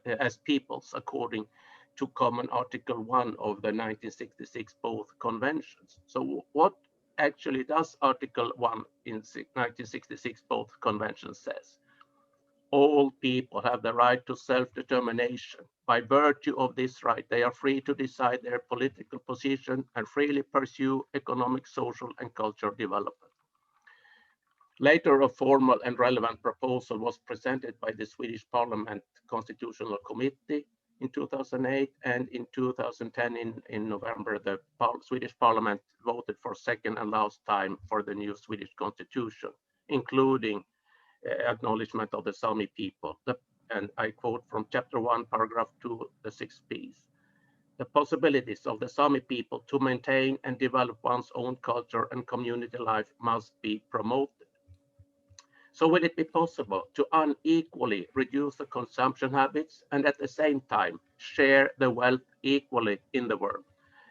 [SPEAKER 8] as peoples according to Common Article 1 of the 1966 both conventions." So what actually does Article 1 in 1966 both conventions says? All people have the right to self-determination. By virtue of this right, they are free to decide their political position and freely pursue economic, social, and cultural development. Later, a formal and relevant proposal was presented by the Swedish Parliament Constitutional Committee in 2008, and in 2010, in November, the Swedish Parliament voted for second and last time for the new Swedish Constitution, including acknowledgement of the Sami people. And I quote from Chapter 1, Paragraph 2, the 6 Ps. The possibilities of the Sami people to maintain and develop one's own culture and community life must be promoted. So will it be possible to unequally reduce the consumption habits and at the same time share the wealth equally in the world?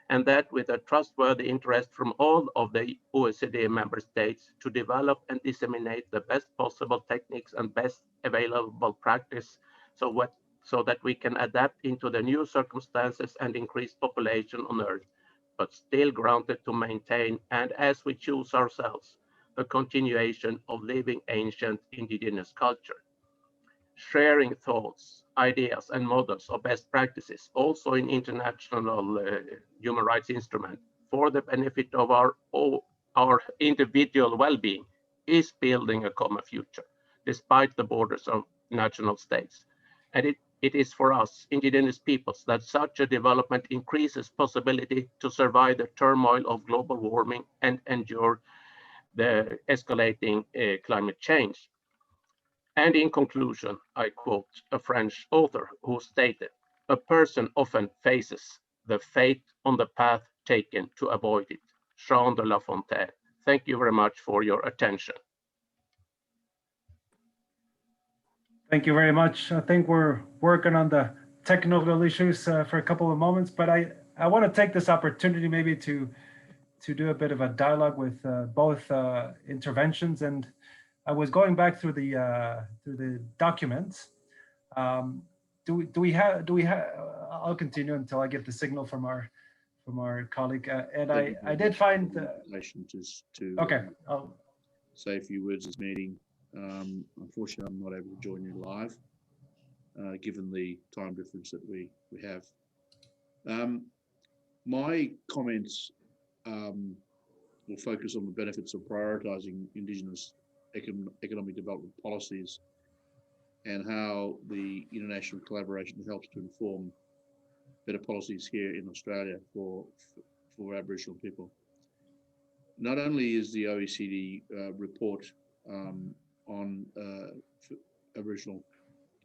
[SPEAKER 8] And that with a trustworthy interest from all of the OECD member states to develop and disseminate the best possible techniques and best available practice so that we can adapt into the new circumstances and increase population on Earth, but still grounded to maintain, and as we choose ourselves, the continuation of living ancient indigenous culture. Sharing thoughts, ideas, and models of best practices, also in international human rights instruments, for the benefit of our individual well-being, is building a common future, despite the borders of national states. And it is for us, indigenous peoples, that such a development increases possibility to survive the turmoil of global warming and endure the escalating climate change. And in conclusion, I quote a French author who stated, "A person often faces the fate on the path taken to avoid it." Jean de La Fontaine. Thank you very much for your attention.
[SPEAKER 1] Thank you very much. I think we're working on the technical issues for a couple of moments, but I want to take this opportunity maybe to do a bit of a dialogue with both interventions. And I was going back through the documents. Do we have? I'll continue until I get the signal from our colleague. And I did find. Okay. I'll
[SPEAKER 9] say a few words this meeting. Unfortunately, I'm not able to join you live, given the time difference that we have. My comments will focus on the benefits of prioritising Indigenous economic development policies and how the international collaboration helps to inform better policies here in Australia for Aboriginal people. Not only is the OECD report on Aboriginal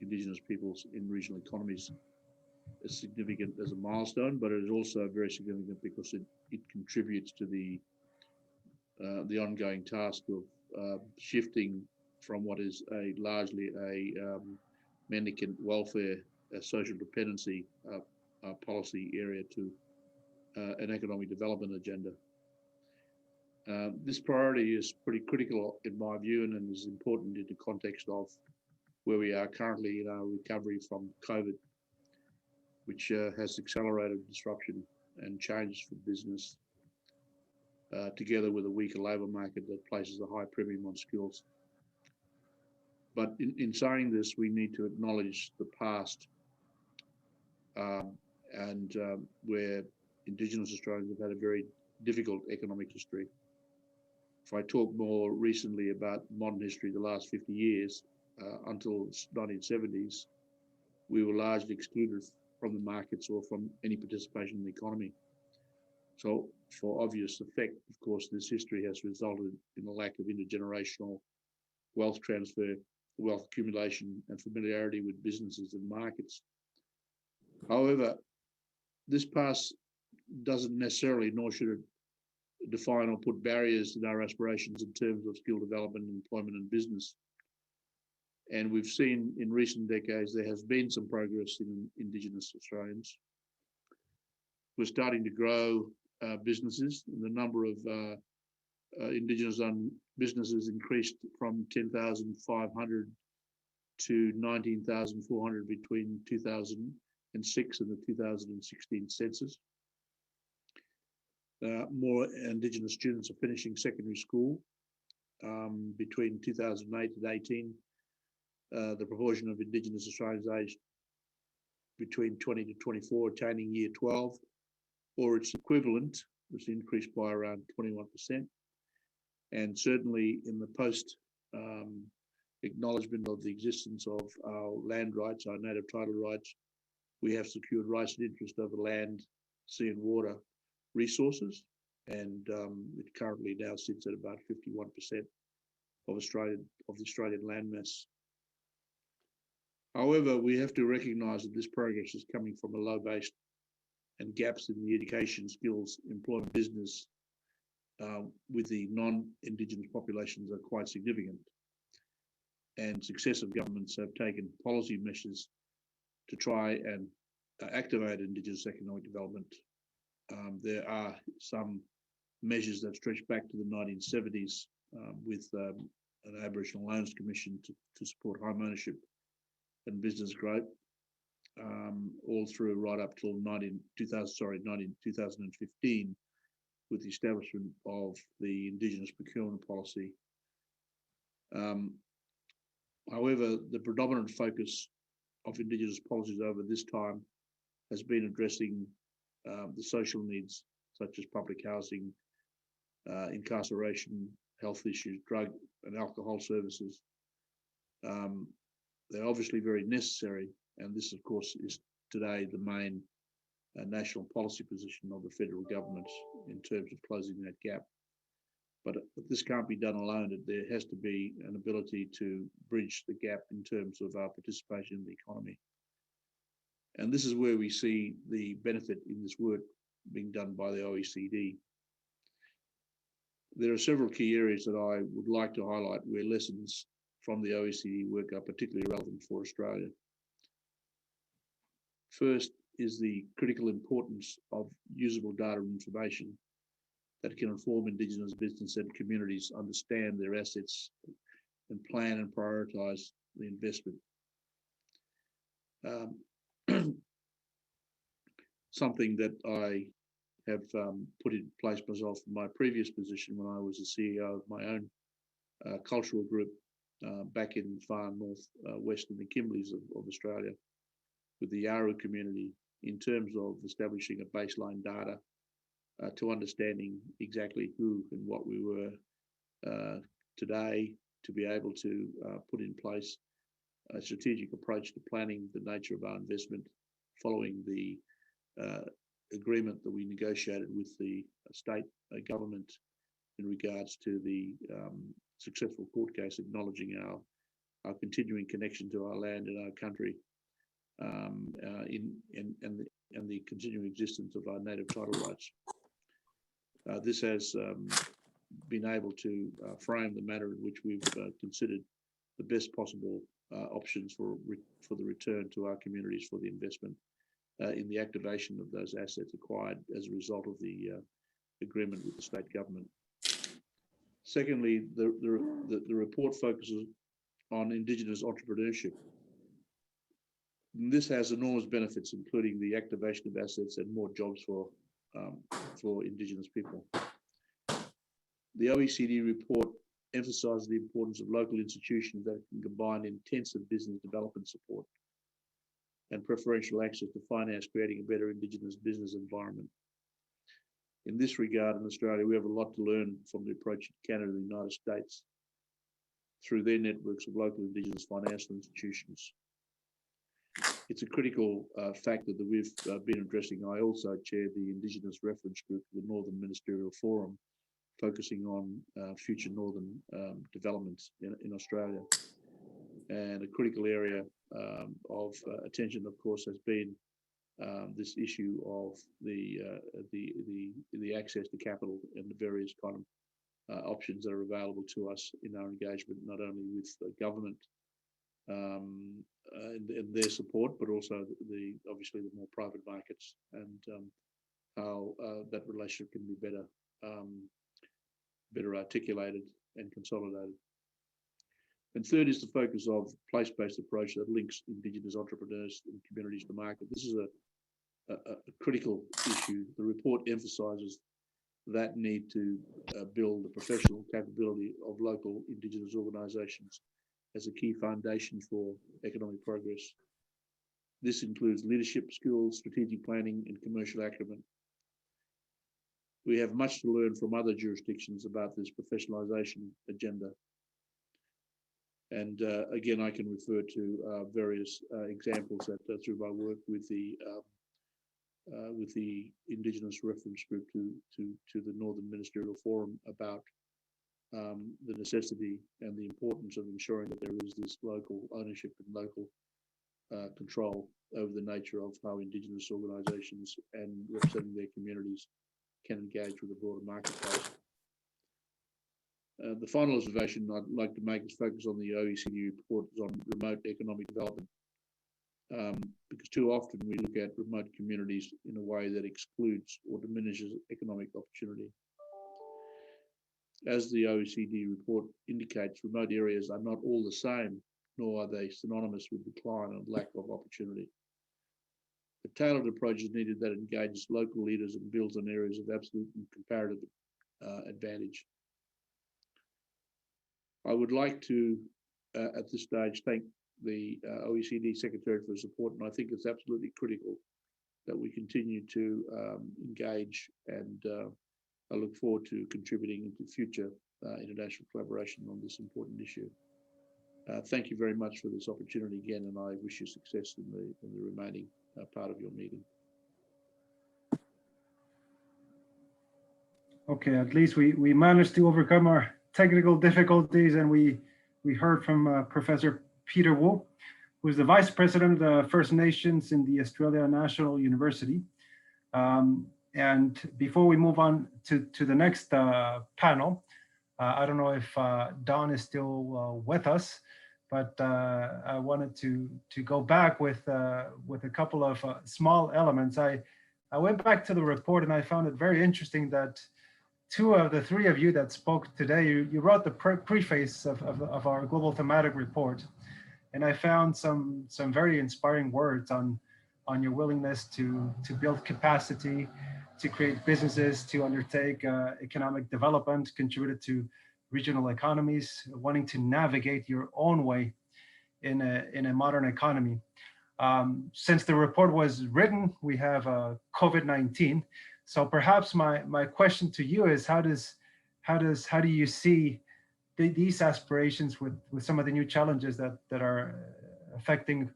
[SPEAKER 9] Indigenous peoples in regional economies as significant as a milestone, but it is also very significant because it contributes to the ongoing task of shifting from what is largely a mendicant welfare, social dependency policy area to an economic development agenda. This priority is pretty critical in my view, and is important in the context of where we are currently in our recovery from COVID, which has accelerated disruption and changes for business, together with a weaker labour market that places a high premium on skills. But in saying this, we need to acknowledge the past and where Indigenous Australians have had a very difficult economic history. If I talk more recently about modern history, the last 50 years, until the 1970s, we were largely excluded from the markets or from any participation in the economy. So for obvious effect, of course, this history has resulted in a lack of intergenerational wealth transfer, wealth accumulation, and familiarity with businesses and markets. However, this past doesn't necessarily, nor should it, define or put barriers in our aspirations in terms of skill development, employment, and business. And we've seen in recent decades there has been some progress in Indigenous Australians. We're starting to grow businesses, and the number of Indigenous-owned businesses increased from 10,500 to 19,400 between 2006 and the 2016 census. More Indigenous students are finishing secondary school. Between 2008 and 18, the proportion of Indigenous Australians aged between 20 to 24 attaining year 12 or its equivalent was increased by around 21%. And certainly in the post acknowledgement of the existence of our land rights, our native title rights. We have secured rights and interest over land, sea and water resources, and it currently now sits at about 51% of the Australian landmass. However, we have to recognise that this progress is coming from a low base, and gaps in the education, skills, employment, business with the non-Indigenous populations are quite significant. And successive governments have taken policy measures to try and activate Indigenous economic development. There are some measures that stretch back to the 1970s with an Aboriginal Loans Commission to support home ownership and business growth, all through right up till 2015, with the establishment of the Indigenous procurement policy. However, the predominant focus of Indigenous policies over this time has been addressing the social needs, such as public housing, incarceration, health issues, drug and alcohol services. They're obviously very necessary, and this, of course, is today the main national policy position of the federal government in terms of closing that gap. But this can't be done alone. There has to be an ability to bridge the gap in terms of our participation in the economy. And this is where we see the benefit in this work being done by the OECD. There are several key areas that I would like to highlight where lessons from the OECD work are particularly relevant for Australia. First is the critical importance of usable data and information that can inform Indigenous business and communities understand their assets and plan and prioritise the investment. Something that I have put in place myself in my previous position when I was the CEO of my own cultural group back in far north west in the Kimberleys of Australia with the Yaru community, in terms of establishing a baseline data to understanding exactly who and what we were today, to be able to put in place a strategic approach to planning the nature of our investment following the agreement that we negotiated with the state government in regards to the successful court case acknowledging our continuing connection to our land and our country, and the continuing existence of our native title rights. This has been able to frame the manner in which we've considered the best possible options for the return to our communities for the investment in the activation of those assets acquired as a result of the agreement with the state government. Secondly, the report focuses on Indigenous entrepreneurship. And this has enormous benefits, including the activation of assets and more jobs for Indigenous people. The OECD report emphasises the importance of local institutions that can combine intensive business development support and preferential access to finance, creating a better Indigenous business environment. In this regard, in Australia, we have a lot to learn from the approach of Canada and the United States through their networks of local Indigenous financial institutions. It's a critical factor that we've been addressing. I also chair the Indigenous Reference Group, the Northern Ministerial Forum, focusing on future northern developments in Australia. And a critical area of attention, of course, has been this issue of the access to capital and the various kind of options that are available to us in our engagement, not only with the government and their support, but also obviously the more private markets, and how that relationship can be better articulated and consolidated. And third is the focus of place-based approach that links Indigenous entrepreneurs and communities to market. This is a critical issue. The report emphasises that need to build the professional capability of local Indigenous organisations as a key foundation for economic progress. This includes leadership skills, strategic planning, and commercial acumen. We have much to learn from other jurisdictions about this professionalisation agenda. And again, I can refer to various examples that through my work with the Indigenous Reference Group to the Northern Ministerial Forum about the necessity and the importance of ensuring that there is this local ownership and local control over the nature of how Indigenous organisations and representing their communities can engage with the broader marketplace. The final observation I'd like to make is focus on the OECD report on remote economic development, because too often we look at remote communities in a way that excludes or diminishes economic opportunity. As the OECD report indicates, remote areas are not all the same, nor are they synonymous with decline and lack of opportunity. A tailored approach is needed that engages local leaders and builds on areas of absolute and comparative advantage. I would like to, at this stage, thank the OECD Secretary for his support, and I think it's absolutely critical that we continue to engage, and I look forward to contributing into future international collaboration on this important issue. Thank you very much for this opportunity again, and I wish you success in the remaining part of your meeting.
[SPEAKER 1] Okay, at least we managed to overcome our technical difficulties, and we heard from Professor Peter Wu, who is the Vice President of the First Nations in the Australia National University. And before we move on to the next panel, I don't know if Don is still with us, but I wanted to go back with a couple of small elements. I went back to the report and I found it very interesting that two of the three of you that spoke today, you wrote the preface of our global thematic report, and I found some very inspiring words on your willingness to build capacity, to create businesses, to undertake economic development, contributed to regional economies, wanting to navigate your own way in a modern economy. Since the report was written, we have COVID-19. So perhaps my question to you is, how do you see these aspirations with some of the new challenges that are affecting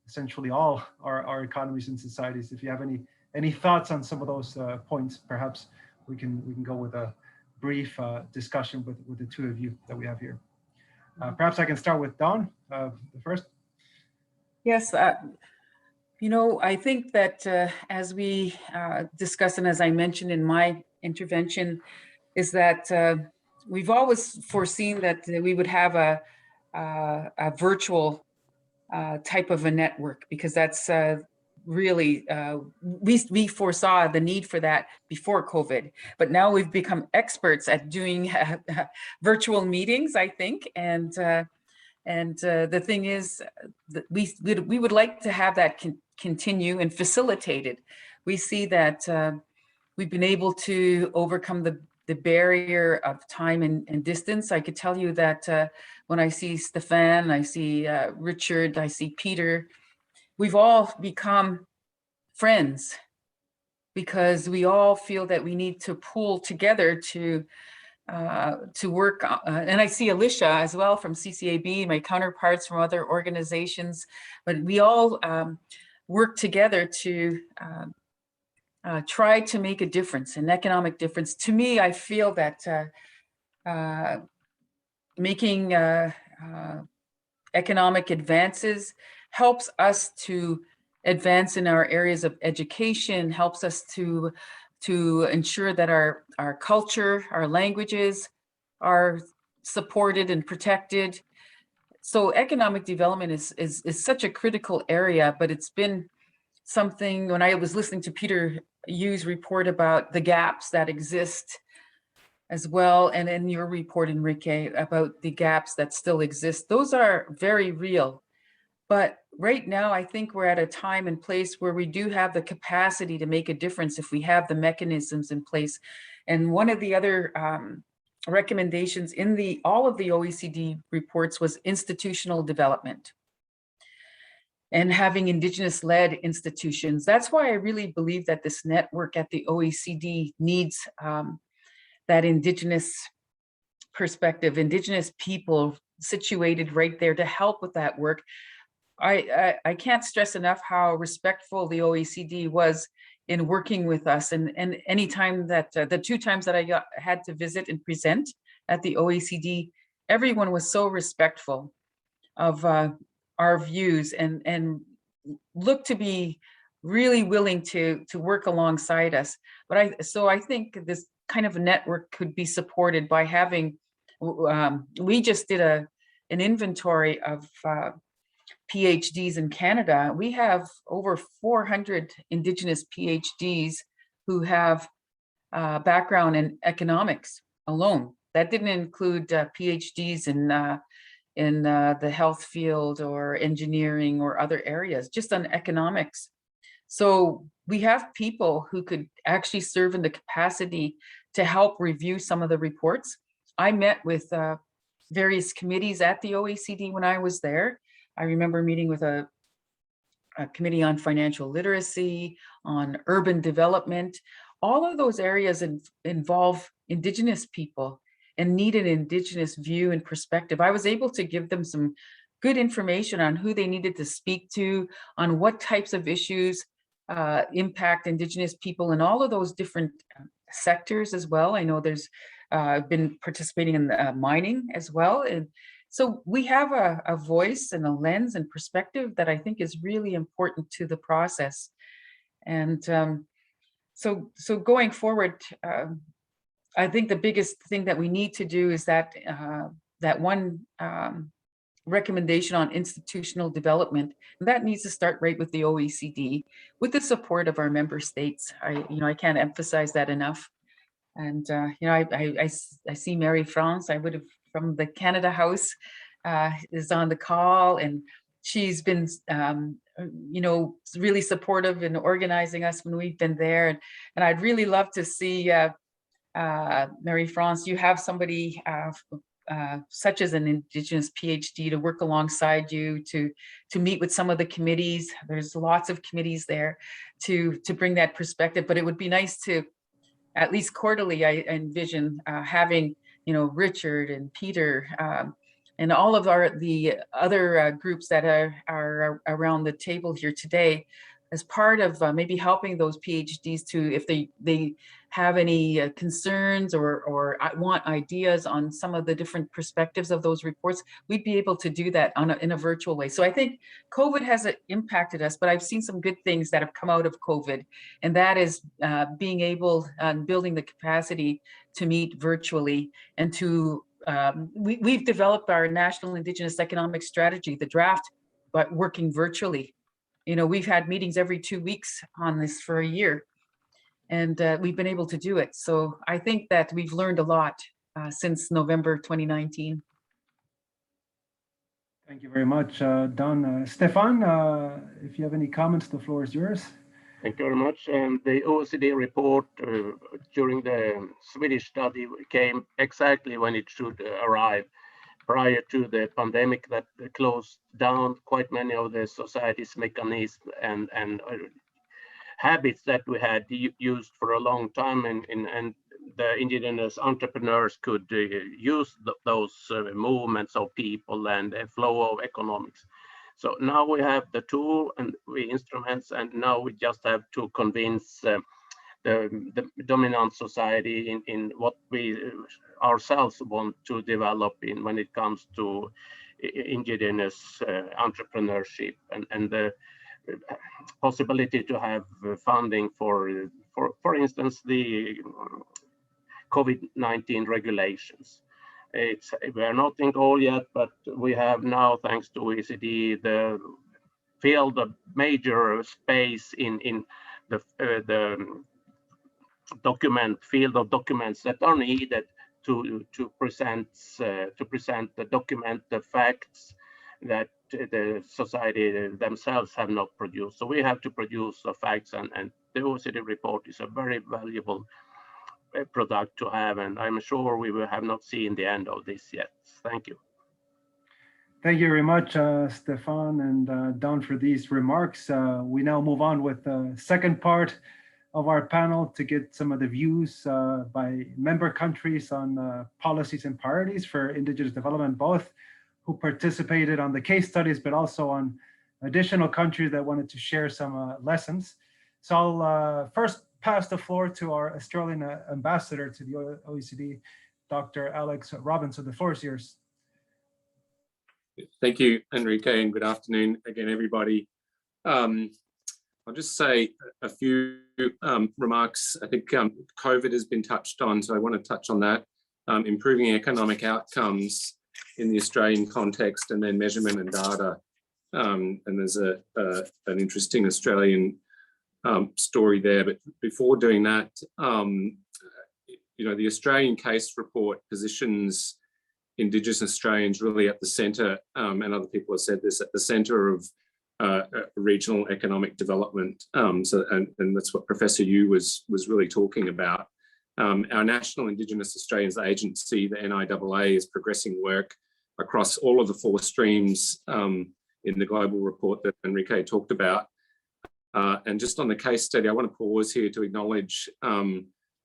[SPEAKER 1] essentially all our economies and societies? If you have any thoughts on some of those points, perhaps we can go with a brief discussion with the two of you that we have here. Perhaps I can start with Dawn first.
[SPEAKER 7] Yes, you know, I think that as we discussed, and as I mentioned in my intervention, is that we've always foreseen that we would have a virtual type of a network, because that's really, we foresaw the need for that before COVID, but now we've become experts at doing virtual meetings, I think. And the thing is that we would like to have that continue and facilitate it. We see that we've been able to overcome the barrier of time and distance. I could tell you that when I see Stefan, I see Richard, I see Peter, we've all become friends because we all feel that we need to pull together to work. And I see Alicia as well from CCAB, my counterparts from other organizations, but we all work together to try to make a difference, an economic difference. To me, I feel that making economic advances helps us to advance in our areas of education, helps us to ensure that our culture, our languages are supported and protected. So economic development is such a critical area, but it's been something, when I was listening to Peter Yu's report about the gaps that exist as well, and in your report, Enrique, about the gaps that still exist, those are very real. But right now, I think we're at a time and place where we do have the capacity to make a difference if we have the mechanisms in place. And one of the other recommendations in all of the OECD reports was institutional development and having Indigenous-led institutions. That's why I really believe that this network at the OECD needs that Indigenous perspective, Indigenous people situated right there to help with that work. I can't stress enough how respectful the OECD was in working with us. And any time that, the 2 times that I had to visit and present at the OECD, everyone was so respectful of our views and looked to be really willing to work alongside us. But so I think this kind of a network could be supported by having, we just did an inventory of PhDs in Canada. We have over 400 Indigenous PhDs who have background in economics alone. That didn't include PhDs in the health field or engineering or other areas, just on economics. So we have people who could actually serve in the capacity to help review some of the reports. I met with various committees at the OECD when I was there. I remember meeting with a committee on financial literacy, on urban development. All of those areas involve Indigenous people and need an Indigenous view and perspective. I was able to give them some good information on who they needed to speak to, on what types of issues impact Indigenous people in all of those different sectors as well. I know there's been participating in mining as well. And so we have a voice and a lens and perspective that I think is really important to the process. And so going forward, I think the biggest thing that we need to do is that that one recommendation on institutional development, and that needs to start right with the OECD, with the support of our member states. I can't emphasize that enough. And I see Mary France. I would have from the Canada House is on the call, and she's been really supportive in organizing us when we've been there. And I'd really love to see Mary France, you have somebody such as an Indigenous PhD to work alongside you, to meet with some of the committees. There's lots of committees there to bring that perspective, but it would be nice to, at least quarterly, I envision having, Richard and Peter and all of the other groups that are around the table here today, as part of maybe helping those PhDs to, if they have any concerns or want ideas on some of the different perspectives of those reports, we'd be able to do that in a virtual way. So I think COVID has impacted us, but I've seen some good things that have come out of COVID, and that is being able and building the capacity to meet virtually and to, we've developed our National Indigenous Economic Strategy, the draft, but working virtually. We've had meetings every 2 weeks on this for a year, and we've been able to do it. So I think that we've learned a lot since November 2019.
[SPEAKER 1] Thank you very much, Don. Stefan, if you have any comments, the floor is yours.
[SPEAKER 8] Thank you very much. The OECD report during the Swedish study came exactly when it should arrive, prior to the pandemic that closed down quite many of the society's mechanisms and habits that we had used for a long time, and the indigenous entrepreneurs could use those movements of people and the flow of economics. So now we have the tool and the instruments, and now we just have to convince the dominant society in what we ourselves want to develop in when it comes to indigenous entrepreneurship and the possibility to have funding for instance, the COVID-19 regulations. We are not in goal yet, but we have now, thanks to OECD, filled a major space in the field of documents that are needed to present the facts that the society themselves have not produced. So we have to produce the facts, and the OECD report is a very valuable product to have, and I'm sure we will have not seen the end of this yet. Thank you.
[SPEAKER 1] Thank you very much, Stefan and Don, for these remarks. We now move on with the second part of our panel to get some of the views by member countries on policies and priorities for Indigenous development, both who participated on the case studies, but also on additional countries that wanted to share some lessons. So I'll first pass the floor to our Australian ambassador to the OECD, Dr. Alex Robinson. The floor is yours.
[SPEAKER 4] Thank you, Enrique, and good afternoon again, everybody. I'll just say a few remarks. I think COVID has been touched on, so I want to touch on that. Improving economic outcomes in the Australian context, and then measurement and data. And there's an interesting Australian story there. But before doing that, you know, the Australian case report positions Indigenous Australians really at the centre, and other people have said this, at the centre of regional economic development. And that's what Professor Yu was really talking about. Our National Indigenous Australians Agency, the NIAA, is progressing work across all of the 4 streams in the global report that Enrique talked about. And just on the case study, I want to pause here to acknowledge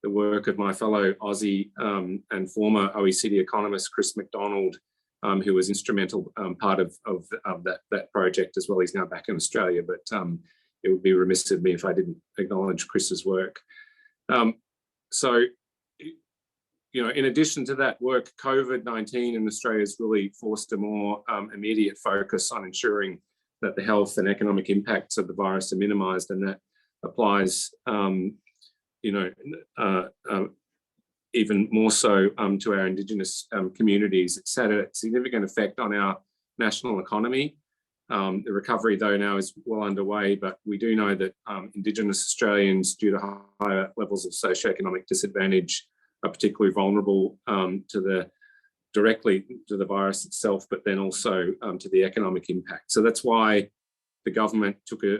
[SPEAKER 4] the work of my fellow Aussie and former OECD economist, Chris McDonald, who was instrumental part of that project as well. He's now back in Australia, but it would be remiss of me if I didn't acknowledge Chris's work. So, you know, in addition to that work, COVID-19 in Australia has really forced a more immediate focus on ensuring that the health and economic impacts of the virus are minimised, and that applies, you know, even more so to our Indigenous communities. It's had a significant effect on our national economy. The recovery, though, now is well underway, but we do know that Indigenous Australians, due to higher levels of socioeconomic disadvantage, are particularly vulnerable directly to the virus itself, but then also to the economic impact. So that's why the government took a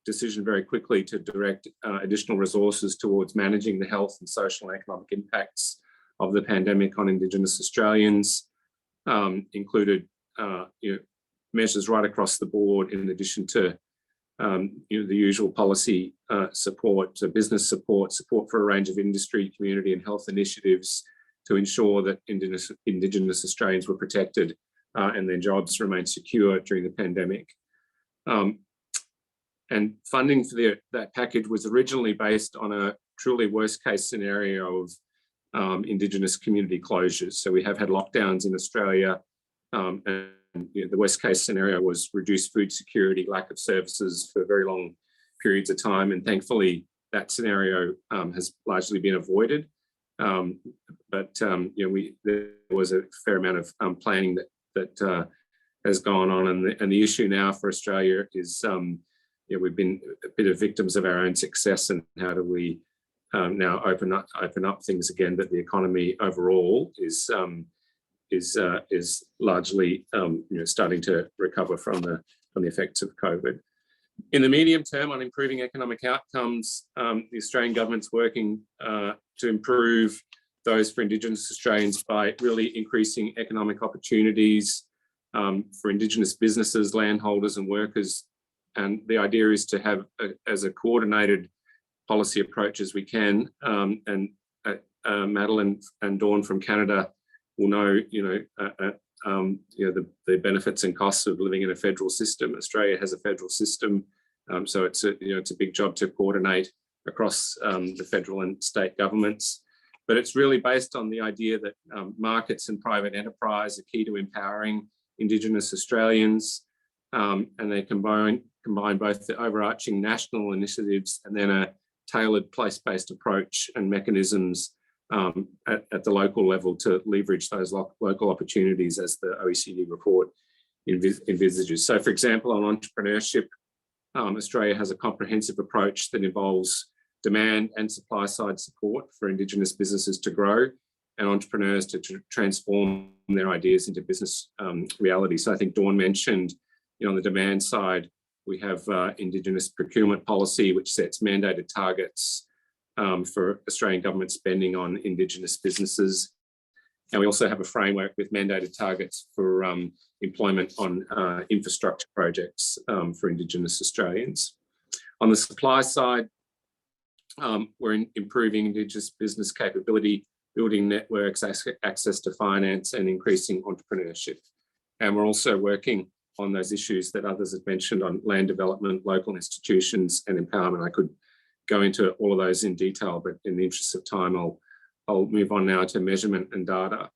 [SPEAKER 4] decision very quickly to direct additional resources towards managing the health and social and economic impacts of the pandemic on Indigenous Australians. Included you know, measures right across the board, in addition to you know, the usual policy support, business support for a range of industry, community and health initiatives to ensure that Indigenous Australians were protected and their jobs remained secure during the pandemic. And funding for that package was originally based on a truly worst case scenario of Indigenous community closures. So we have had lockdowns in Australia, and you know, the worst case scenario was reduced food security, lack of services for very long periods of time. And thankfully, that scenario has largely been avoided. But you know, there was a fair amount of planning that has gone on, and the issue now for Australia is you know, we've been a bit of victims of our own success, and how do we now open up things again? But the economy overall is largely you know, starting to recover from the effects of COVID. In the medium term, on improving economic outcomes, the Australian government's working to improve those for Indigenous Australians by really increasing economic opportunities for Indigenous businesses, landholders and workers. And the idea is to have as a coordinated policy approach as we can. And Madeline and Dawn from Canada will know, you know, the benefits and costs of living in a federal system. Australia has a federal system, so it's a big job to coordinate across the federal and state governments. But it's really based on the idea that markets and private enterprise are key to empowering Indigenous Australians, and they combine both the overarching national initiatives and then a tailored place-based approach and mechanisms at the local level to leverage those local opportunities, as the OECD report envisages. So, for example, on entrepreneurship, Australia has a comprehensive approach that involves demand and supply side support for Indigenous businesses to grow and entrepreneurs to transform their ideas into business reality. So I think Dawn mentioned, on the demand side, we have Indigenous procurement policy, which sets mandated targets for Australian government spending on Indigenous businesses. And we also have a framework with mandated targets for employment on infrastructure projects for Indigenous Australians. On the supply side, we're improving Indigenous business capability, building networks, access to finance, and increasing entrepreneurship. And we're also working on those issues that others have mentioned on land development, local institutions, and empowerment. I could go into all of those in detail, but in the interest of time, I'll move on now to measurement and data.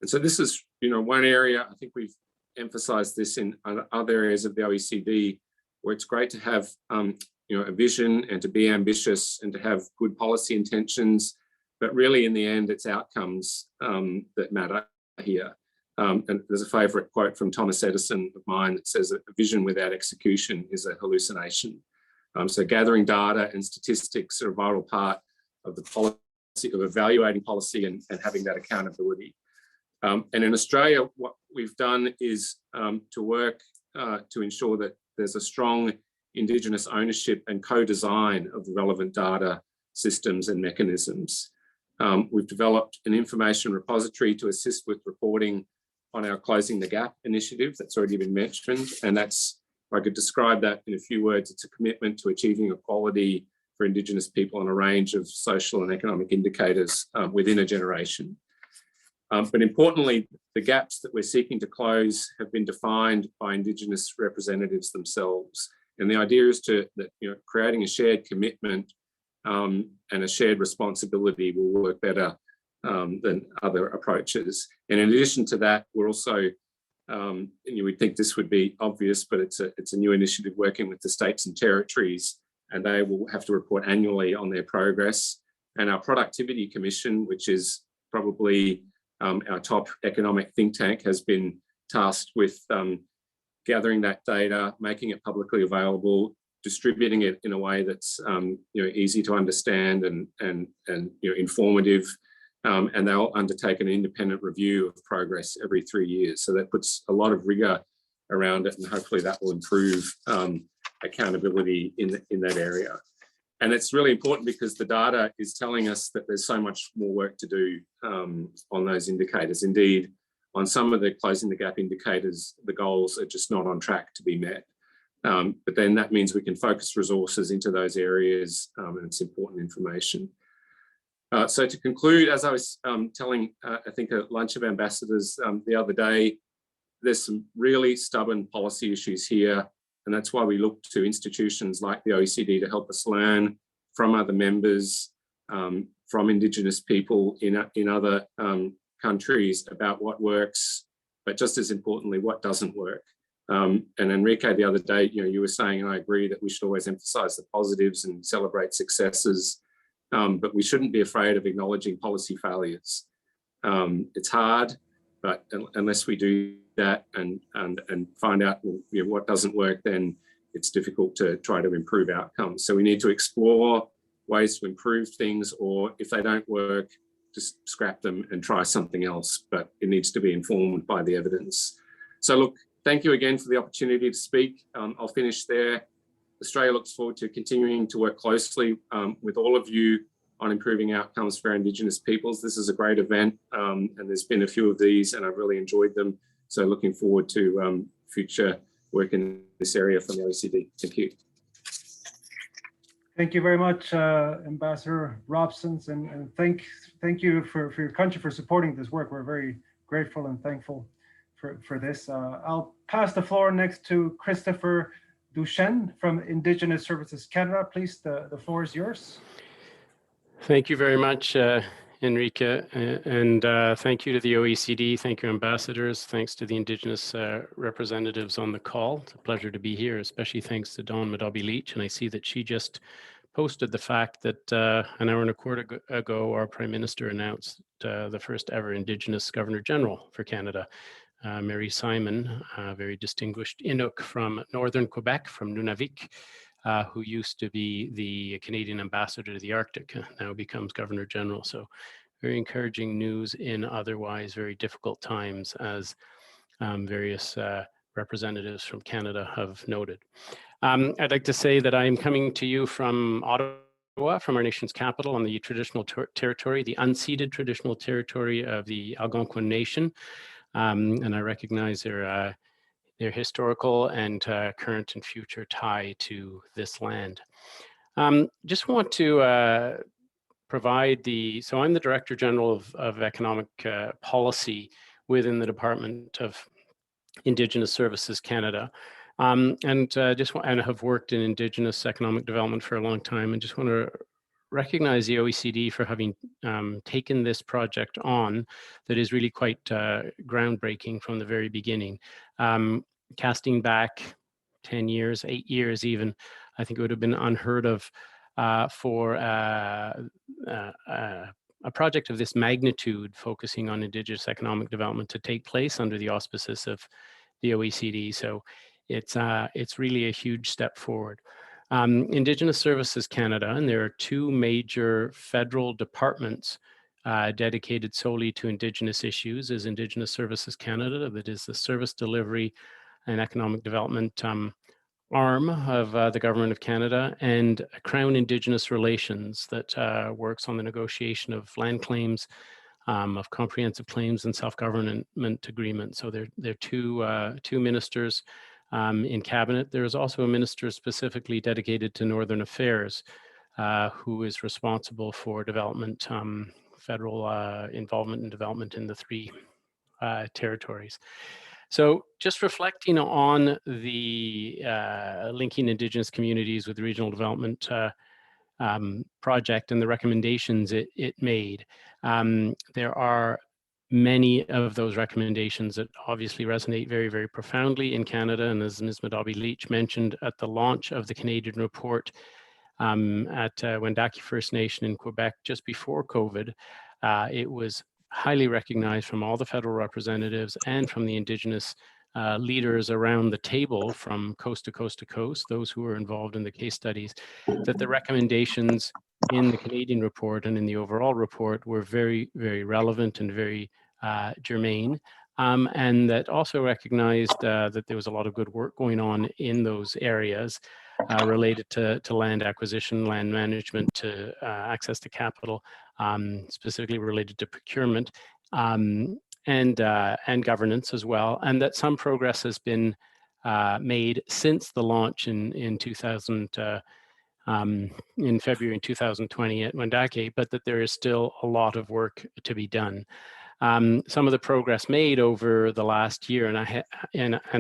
[SPEAKER 4] And so this is, one area, I think we've emphasized this in other areas of the OECD, where it's great to have, a vision and to be ambitious and to have good policy intentions, but really in the end, it's outcomes that matter here. And there's a favorite quote from Thomas Edison of mine that says that a vision without execution is a hallucination. So gathering data and statistics are a vital part of the policy, of evaluating policy and having that accountability. And in Australia, what we've done is to work to ensure that there's a strong Indigenous ownership and co-design of the relevant data systems and mechanisms. We've developed an information repository to assist with reporting on our Closing the Gap initiative that's already been mentioned. And that's, if I could describe that in a few words, it's a commitment to achieving equality for Indigenous people on a range of social and economic indicators within a generation. But importantly, the gaps that we're seeking to close have been defined by Indigenous representatives themselves. And the idea is that creating a shared commitment and a shared responsibility will work better than other approaches. And in addition to that, we're also, and you would think this would be obvious, but it's a new initiative working with the states and territories, and they will have to report annually on their progress. And our Productivity Commission, which is probably our top economic think tank, has been tasked with gathering that data, making it publicly available, distributing it in a way that's easy to understand and informative. And they'll undertake an independent review of progress every 3 years. So that puts a lot of rigor around it, and hopefully that will improve accountability in that area. And it's really important because the data is telling us that there's so much more work to do on those indicators. Indeed, on some of the Closing the Gap indicators, the goals are just not on track to be met. But then that means we can focus resources into those areas, and it's important information. So to conclude, as I was telling, I think a lunch of ambassadors the other day, there's some really stubborn policy issues here. And that's why we look to institutions like the OECD to help us learn from other members, from Indigenous people in other countries about what works, but just as importantly, what doesn't work. And Enrique, the other day, you were saying, and I agree, that we should always emphasize the positives and celebrate successes, but we shouldn't be afraid of acknowledging policy failures. It's hard, but unless we do that and find out what doesn't work, then it's difficult to try to improve outcomes. So we need to explore ways to improve things, or if they don't work, just scrap them and try something else, but it needs to be informed by the evidence. So look, thank you again for the opportunity to speak. I'll finish there. Australia looks forward to continuing to work closely with all of you on improving outcomes for our Indigenous peoples. This is a great event, and there's been a few of these, and I've really enjoyed them. So looking forward to future work in this area from the OECD. Thank you.
[SPEAKER 1] Thank you very much, Ambassador Robson, and thank you for your country for supporting this work. We're very grateful and thankful for this. I'll pass the floor next to Christopher Duchesne from Indigenous Services Canada. Please, the floor is yours.
[SPEAKER 10] Thank you very much, Enrique, and thank you to the OECD. Thank you, ambassadors. Thanks to the Indigenous representatives on the call. It's a pleasure to be here, especially thanks to Dawn Madabi-Leach. And I see that she just posted the fact that an hour and a quarter ago, our Prime Minister announced the first ever Indigenous Governor General for Canada, Mary Simon, a very distinguished Inuk from Northern Quebec, from Nunavik, who used to be the Canadian ambassador to the Arctic, now becomes Governor General. So very encouraging news in otherwise very difficult times, as various representatives from Canada have noted. I'd like to say that I'm coming to you from Ottawa, from our nation's capital, on the traditional territory, the unceded traditional territory of the Algonquin Nation. And I recognize their historical and current and future tie to this land. Just want to provide so I'm the Director General of Economic Policy within the Department of Indigenous Services Canada. And have worked in Indigenous economic development for a long time, and just want to recognize the OECD for having taken this project on that is really quite groundbreaking from the very beginning. Casting back 10 years, 8 years even, I think it would have been unheard of for a project of this magnitude focusing on Indigenous economic development to take place under the auspices of the OECD. So it's really a huge step forward. Indigenous Services Canada, and there are two major federal departments dedicated solely to Indigenous issues, is Indigenous Services Canada, that is the service delivery and economic development arm of the Government of Canada, and Crown Indigenous Relations that works on the negotiation of land claims, of comprehensive claims and self-government agreements. So they're two ministers in cabinet. There is also a minister specifically dedicated to Northern Affairs, who is responsible for development, federal involvement in development in the three territories. So just reflecting on the linking Indigenous communities with regional development project and the recommendations it made. There are many of those recommendations that obviously resonate very, very profoundly in Canada. And as Ms. Madabi-Leach mentioned at the launch of the Canadian report at Wendake First Nation in Quebec just before COVID, it was highly recognized from all the federal representatives and from the Indigenous leaders around the table from coast to coast to coast, those who were involved in the case studies, that the recommendations in the Canadian report and in the overall report were very, very relevant and very germane, and that also recognized that there was a lot of good work going on in those areas related to land acquisition, land management, to access to capital, specifically related to procurement, and governance as well, and that some progress has been made since the launch in February in 2020 at Wendake, but that there is still a lot of work to be done. Some of the progress made over the last year and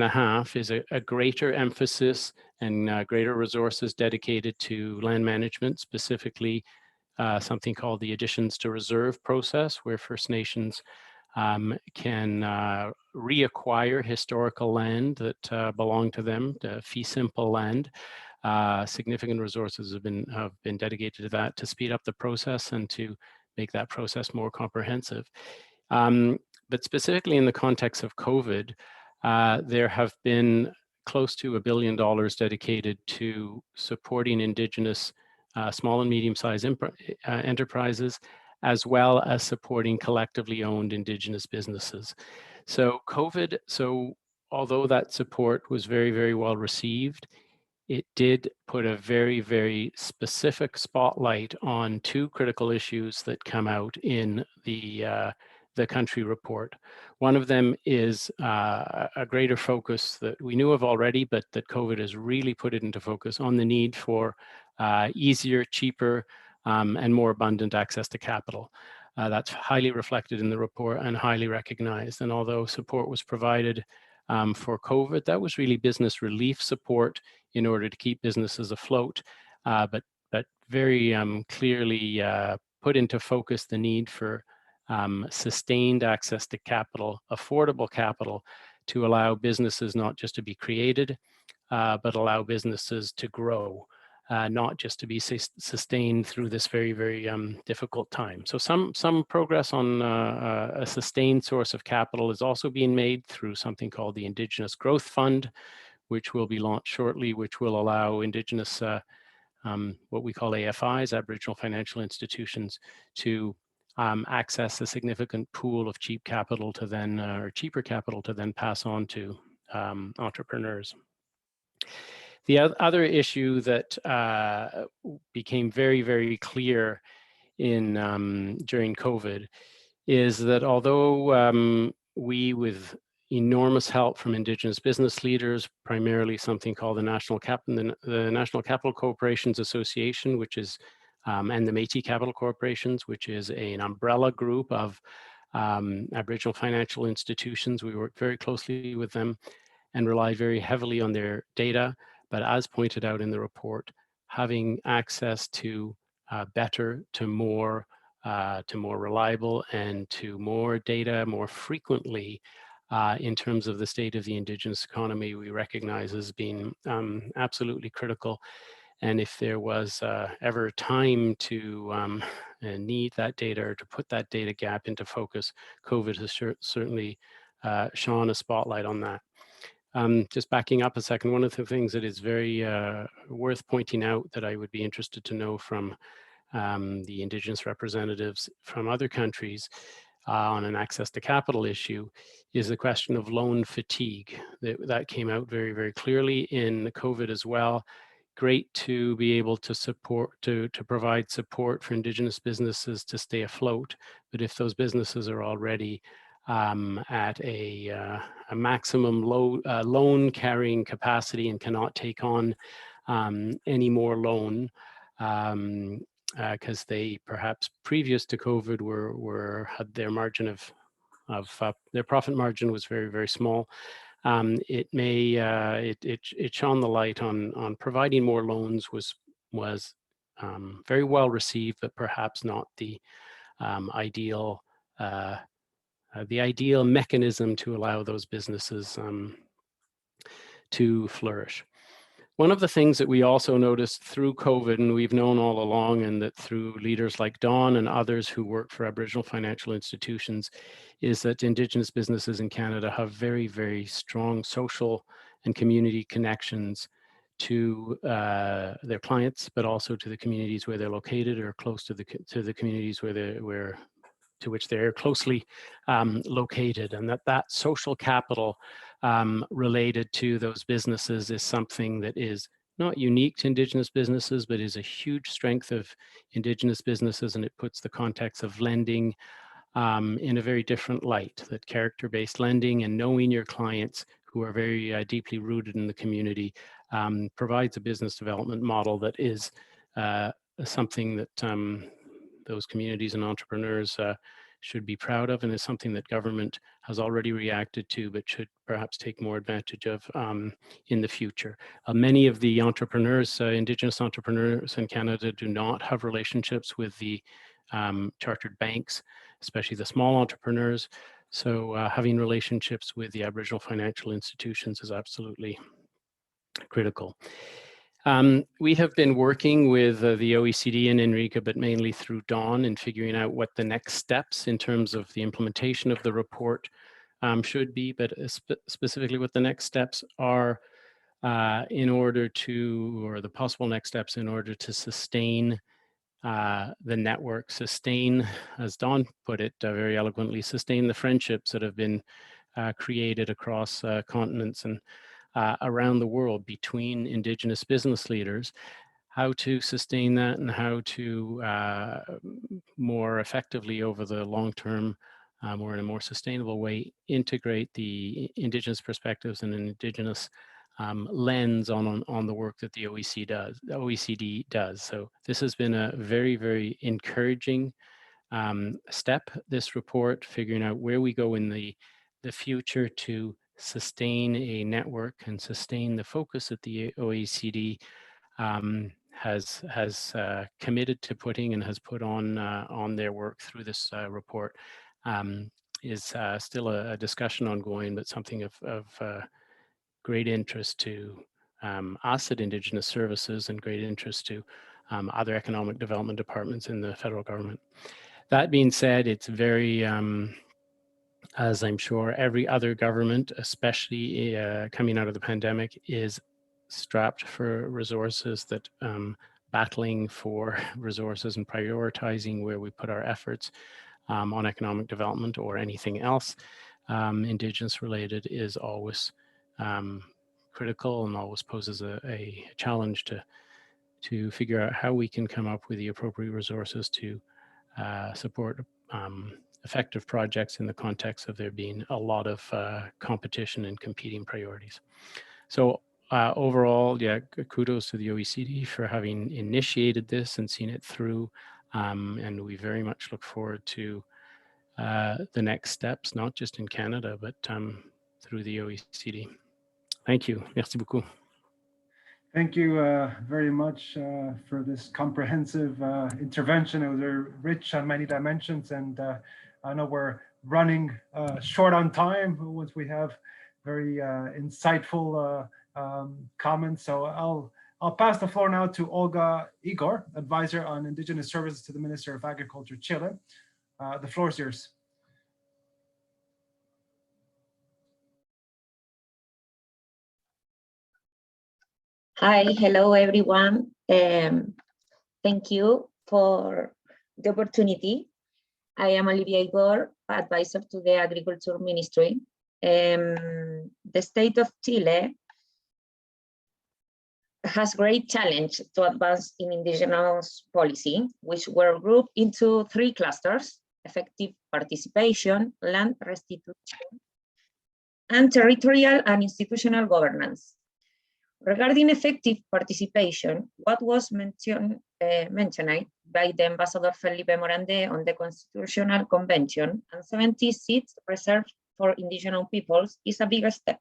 [SPEAKER 10] a half is a greater emphasis and greater resources dedicated to land management, specifically something called the Additions to Reserve process, where First Nations can reacquire historical land that belong to them, fee simple land. Significant resources have been dedicated to that to speed up the process and to make that process more comprehensive. But specifically in the context of COVID, there have been close to $1 billion dedicated to supporting Indigenous small and medium-sized enterprises, as well as supporting collectively owned Indigenous businesses. So although that support was very, very well received, it did put a very, very specific spotlight on two critical issues that come out in the country report. One of them is a greater focus that we knew of already, but that COVID has really put it into focus on the need for easier, cheaper, and more abundant access to capital. That's highly reflected in the report and highly recognized. And although support was provided for COVID, that was really business relief support in order to keep businesses afloat, but very clearly put into focus the need for sustained access to capital, affordable capital, to allow businesses not just to be created, but allow businesses to grow, not just to be sustained through this very, very difficult time. So some progress on a sustained source of capital is also being made through something called the Indigenous Growth Fund, which will be launched shortly, which will allow Indigenous, what we call AFIs, Aboriginal Financial Institutions, to access a significant pool of cheap capital to then, or cheaper capital to then pass on to entrepreneurs. The other issue that became very, very clear during COVID is that although we, with enormous help from Indigenous business leaders, primarily something called the National Capital Corporations Association, which is, and the Métis Capital Corporations, which is an umbrella group of Aboriginal financial institutions. We work very closely with them and rely very heavily on their data. But as pointed out in the report, having access to better, to more reliable, and to more data more frequently in terms of the state of the Indigenous economy, we recognize as being absolutely critical. And if there was ever time to need that data or to put that data gap into focus, COVID has certainly shone a spotlight on that. Just backing up a second, one of the things that is very worth pointing out that I would be interested to know from the Indigenous representatives from other countries on an access to capital issue is the question of loan fatigue. That came out very, very clearly in COVID as well. Great to be able to support, to provide support for Indigenous businesses to stay afloat. But if those businesses are already at a maximum loan carrying capacity and cannot take on any more loan, because they perhaps previous to COVID had their margin of their profit margin was very, very small. It shone the light on providing more loans was very well received, but perhaps not the ideal mechanism to allow those businesses to flourish. One of the things that we also noticed through COVID, and we've known all along, and that through leaders like Don and others who work for Aboriginal financial institutions, is that Indigenous businesses in Canada have very, very strong social and community connections to their clients, but also to the communities where they're located or close to the communities to which they're closely located, and that social capital related to those businesses is something that is not unique to Indigenous businesses, but is a huge strength of Indigenous businesses, and it puts the context of lending in a very different light, that character-based lending and knowing your clients who are very deeply rooted in the community provides a business development model that is something that those communities and entrepreneurs should be proud of, and is something that government has already reacted to, but should perhaps take more advantage of in the future. Many of the entrepreneurs, Indigenous entrepreneurs in Canada, do not have relationships with the chartered banks, especially the small entrepreneurs. So having relationships with the Aboriginal financial institutions is absolutely critical. We have been working with the OECD and Enrica, but mainly through Dawn, in figuring out what the next steps in terms of the implementation of the report should be, but specifically what the next steps are in order to, or the possible next steps in order to sustain the network, sustain, as Dawn put it very eloquently, sustain the friendships that have been created across continents and around the world between Indigenous business leaders, how to sustain that and how to more effectively over the long term or in a more sustainable way integrate the Indigenous perspectives and an Indigenous lens on the work that the OECD does. So this has been a very, very encouraging step, this report, figuring out where we go in the future to sustain a network and sustain the focus that the OECD has committed to putting and has put on their work through this report is still a discussion ongoing, but something of great interest to us at Indigenous Services and great interest to other economic development departments in the federal government. That being said, it's very as I'm sure every other government, especially coming out of the pandemic, is strapped for resources, that battling for resources and prioritizing where we put our efforts on economic development or anything else Indigenous related is always critical and always poses a challenge to figure out how we can come up with the appropriate resources to support effective projects in the context of there being a lot of competition and competing priorities. So overall, yeah, kudos to the OECD for having initiated this and seen it through. And we very much look forward to the next steps, not just in Canada, but through the OECD. Thank you. Merci beaucoup.
[SPEAKER 1] Thank you very much for this comprehensive intervention. It was very rich on many dimensions, and I know we're running short on time once we have very insightful comments. So I'll pass the floor now to Olga Igor, Advisor on Indigenous Services to the Minister of Agriculture, Chile. The floor is yours.
[SPEAKER 11] Hi, hello everyone. Thank you for the opportunity. I am Olivia Igor, advisor to the Agriculture Ministry. The state of Chile has great challenge to advance in indigenous policy, which were grouped into 3 clusters: effective participation, land restitution, and territorial and institutional governance. Regarding effective participation, what was mentioned by the Ambassador Felipe Morande on the Constitutional Convention and 70 seats reserved for indigenous peoples is a bigger step.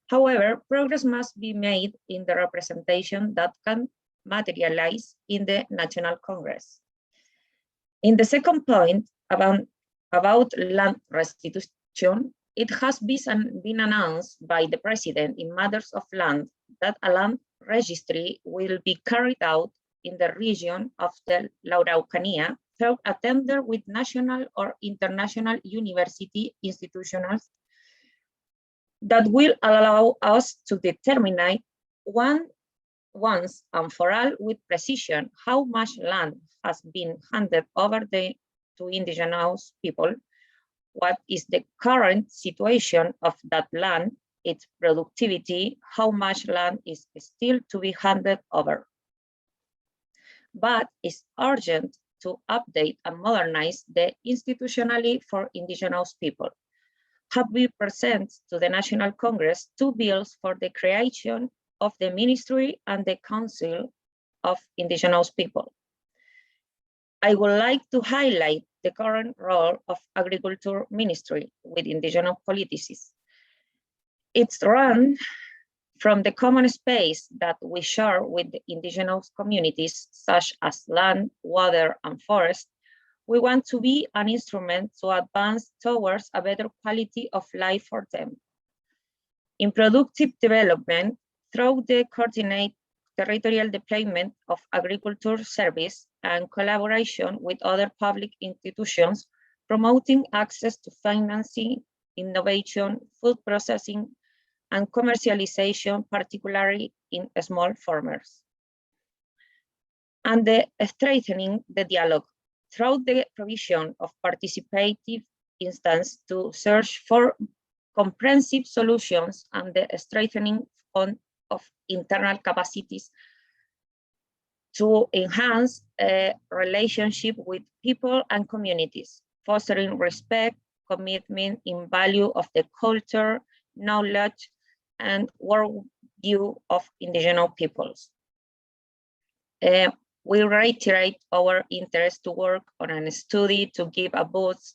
[SPEAKER 11] However, progress must be made in the representation that can materialize in the National Congress. In the second point about land restitution, it has been announced by the President in matters of land that a land registry will be carried out in the region of the La Araucanía through a tender with national or international university institutions that will allow us to determine once and for all with precision how much land has been handed over to indigenous people, what is the current situation of that land, its productivity, how much land is still to be handed over. But it's urgent to update and modernize the institutionally for indigenous people. Have we present to the National Congress 2 bills for the creation of the Ministry and the Council of Indigenous People. I would like to highlight the current role of Agriculture Ministry with indigenous politics. It's run from the common space that we share with the indigenous communities, such as land, water, and forest. We want to be an instrument to advance towards a better quality of life for them. In productive development, through the coordinated territorial deployment of agriculture service and collaboration with other public institutions, promoting access to financing, innovation, food processing, and commercialization, particularly in small farmers. And strengthening the dialogue through the provision of participative instance to search for comprehensive solutions and the strengthening of internal capacities to enhance a relationship with people and communities, fostering respect, commitment in value of the culture, knowledge, and worldview of indigenous peoples. We reiterate our interest to work on a study to give a boost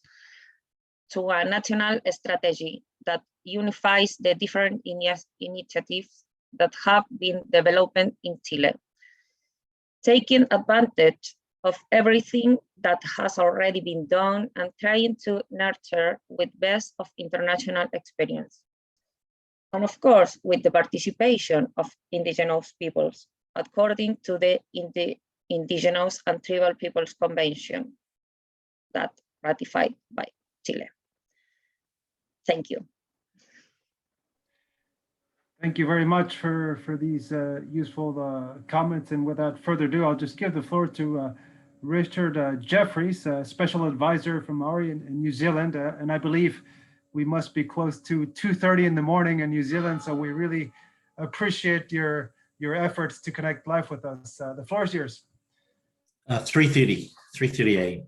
[SPEAKER 11] to a national strategy that unifies the different initiatives that have been developed in Chile, taking advantage of everything that has already been done and trying to nurture with best of international experience. And of course, with the participation of indigenous peoples, according to the Indigenous and Tribal Peoples Convention that ratified by Chile. Thank you.
[SPEAKER 1] Thank you very much for these useful comments. And without further ado, I'll just give the floor to Richard Jeffries, Special Advisor from Maori in New Zealand. And I believe we must be close to 2:30 in the morning in New Zealand. So we really appreciate your efforts to connect live with us. The floor is yours.
[SPEAKER 12] 3:30 a.m.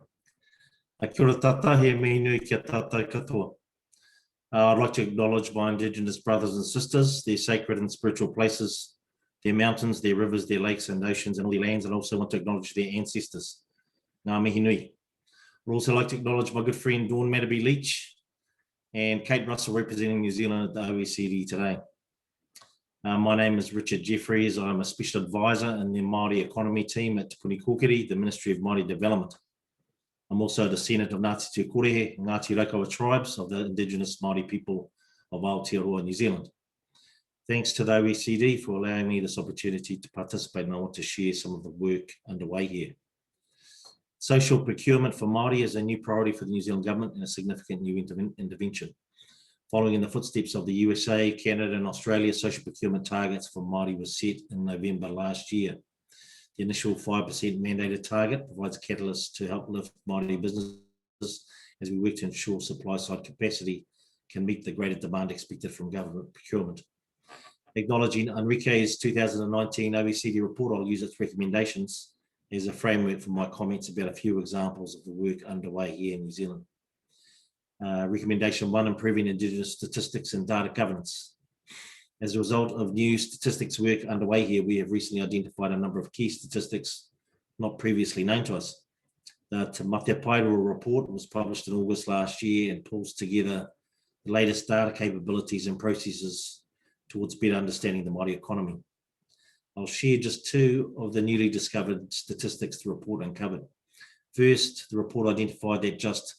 [SPEAKER 12] Kia ora tata, he me nui kia tātou katoa. I'd like to acknowledge my Indigenous brothers and sisters, their sacred and spiritual places, their mountains, their rivers, their lakes and oceans and all their lands, and also want to acknowledge their ancestors. Ngā mihi nui. I'd also like to acknowledge my good friend Dawn Matabee Leach and Kate Russell representing New Zealand at the OECD today. My name is Richard Jeffries. I'm a special advisor in the Māori economy team at Te Puni Kōkiri, the Ministry of Māori Development. I'm also a descendant of Ngāti Te Kōrehe, Ngāti Raukawa tribes of the Indigenous Māori people of Aotearoa, New Zealand. Thanks to the OECD for allowing me this opportunity to participate, and I want to share some of the work underway here. Social procurement for Māori is a new priority for the New Zealand government and a significant new intervention. Following in the footsteps of the USA, Canada and Australia, social procurement targets for Māori were set in November last year. The initial 5% mandated target provides catalysts to help lift Māori businesses as we work to ensure supply side capacity can meet the greater demand expected from government procurement. Acknowledging Enrique's 2019 OECD report, I'll use its recommendations as a framework for my comments about a few examples of the work underway here in New Zealand. Recommendation 1, improving Indigenous statistics and data governance. As a result of new statistics work underway here, we have recently identified a number of key statistics not previously known to us. The Te Mate Pairua report was published in August last year and pulls together the latest data capabilities and processes towards better understanding the Māori economy. I'll share just 2 of the newly discovered statistics the report uncovered. First, the report identified that just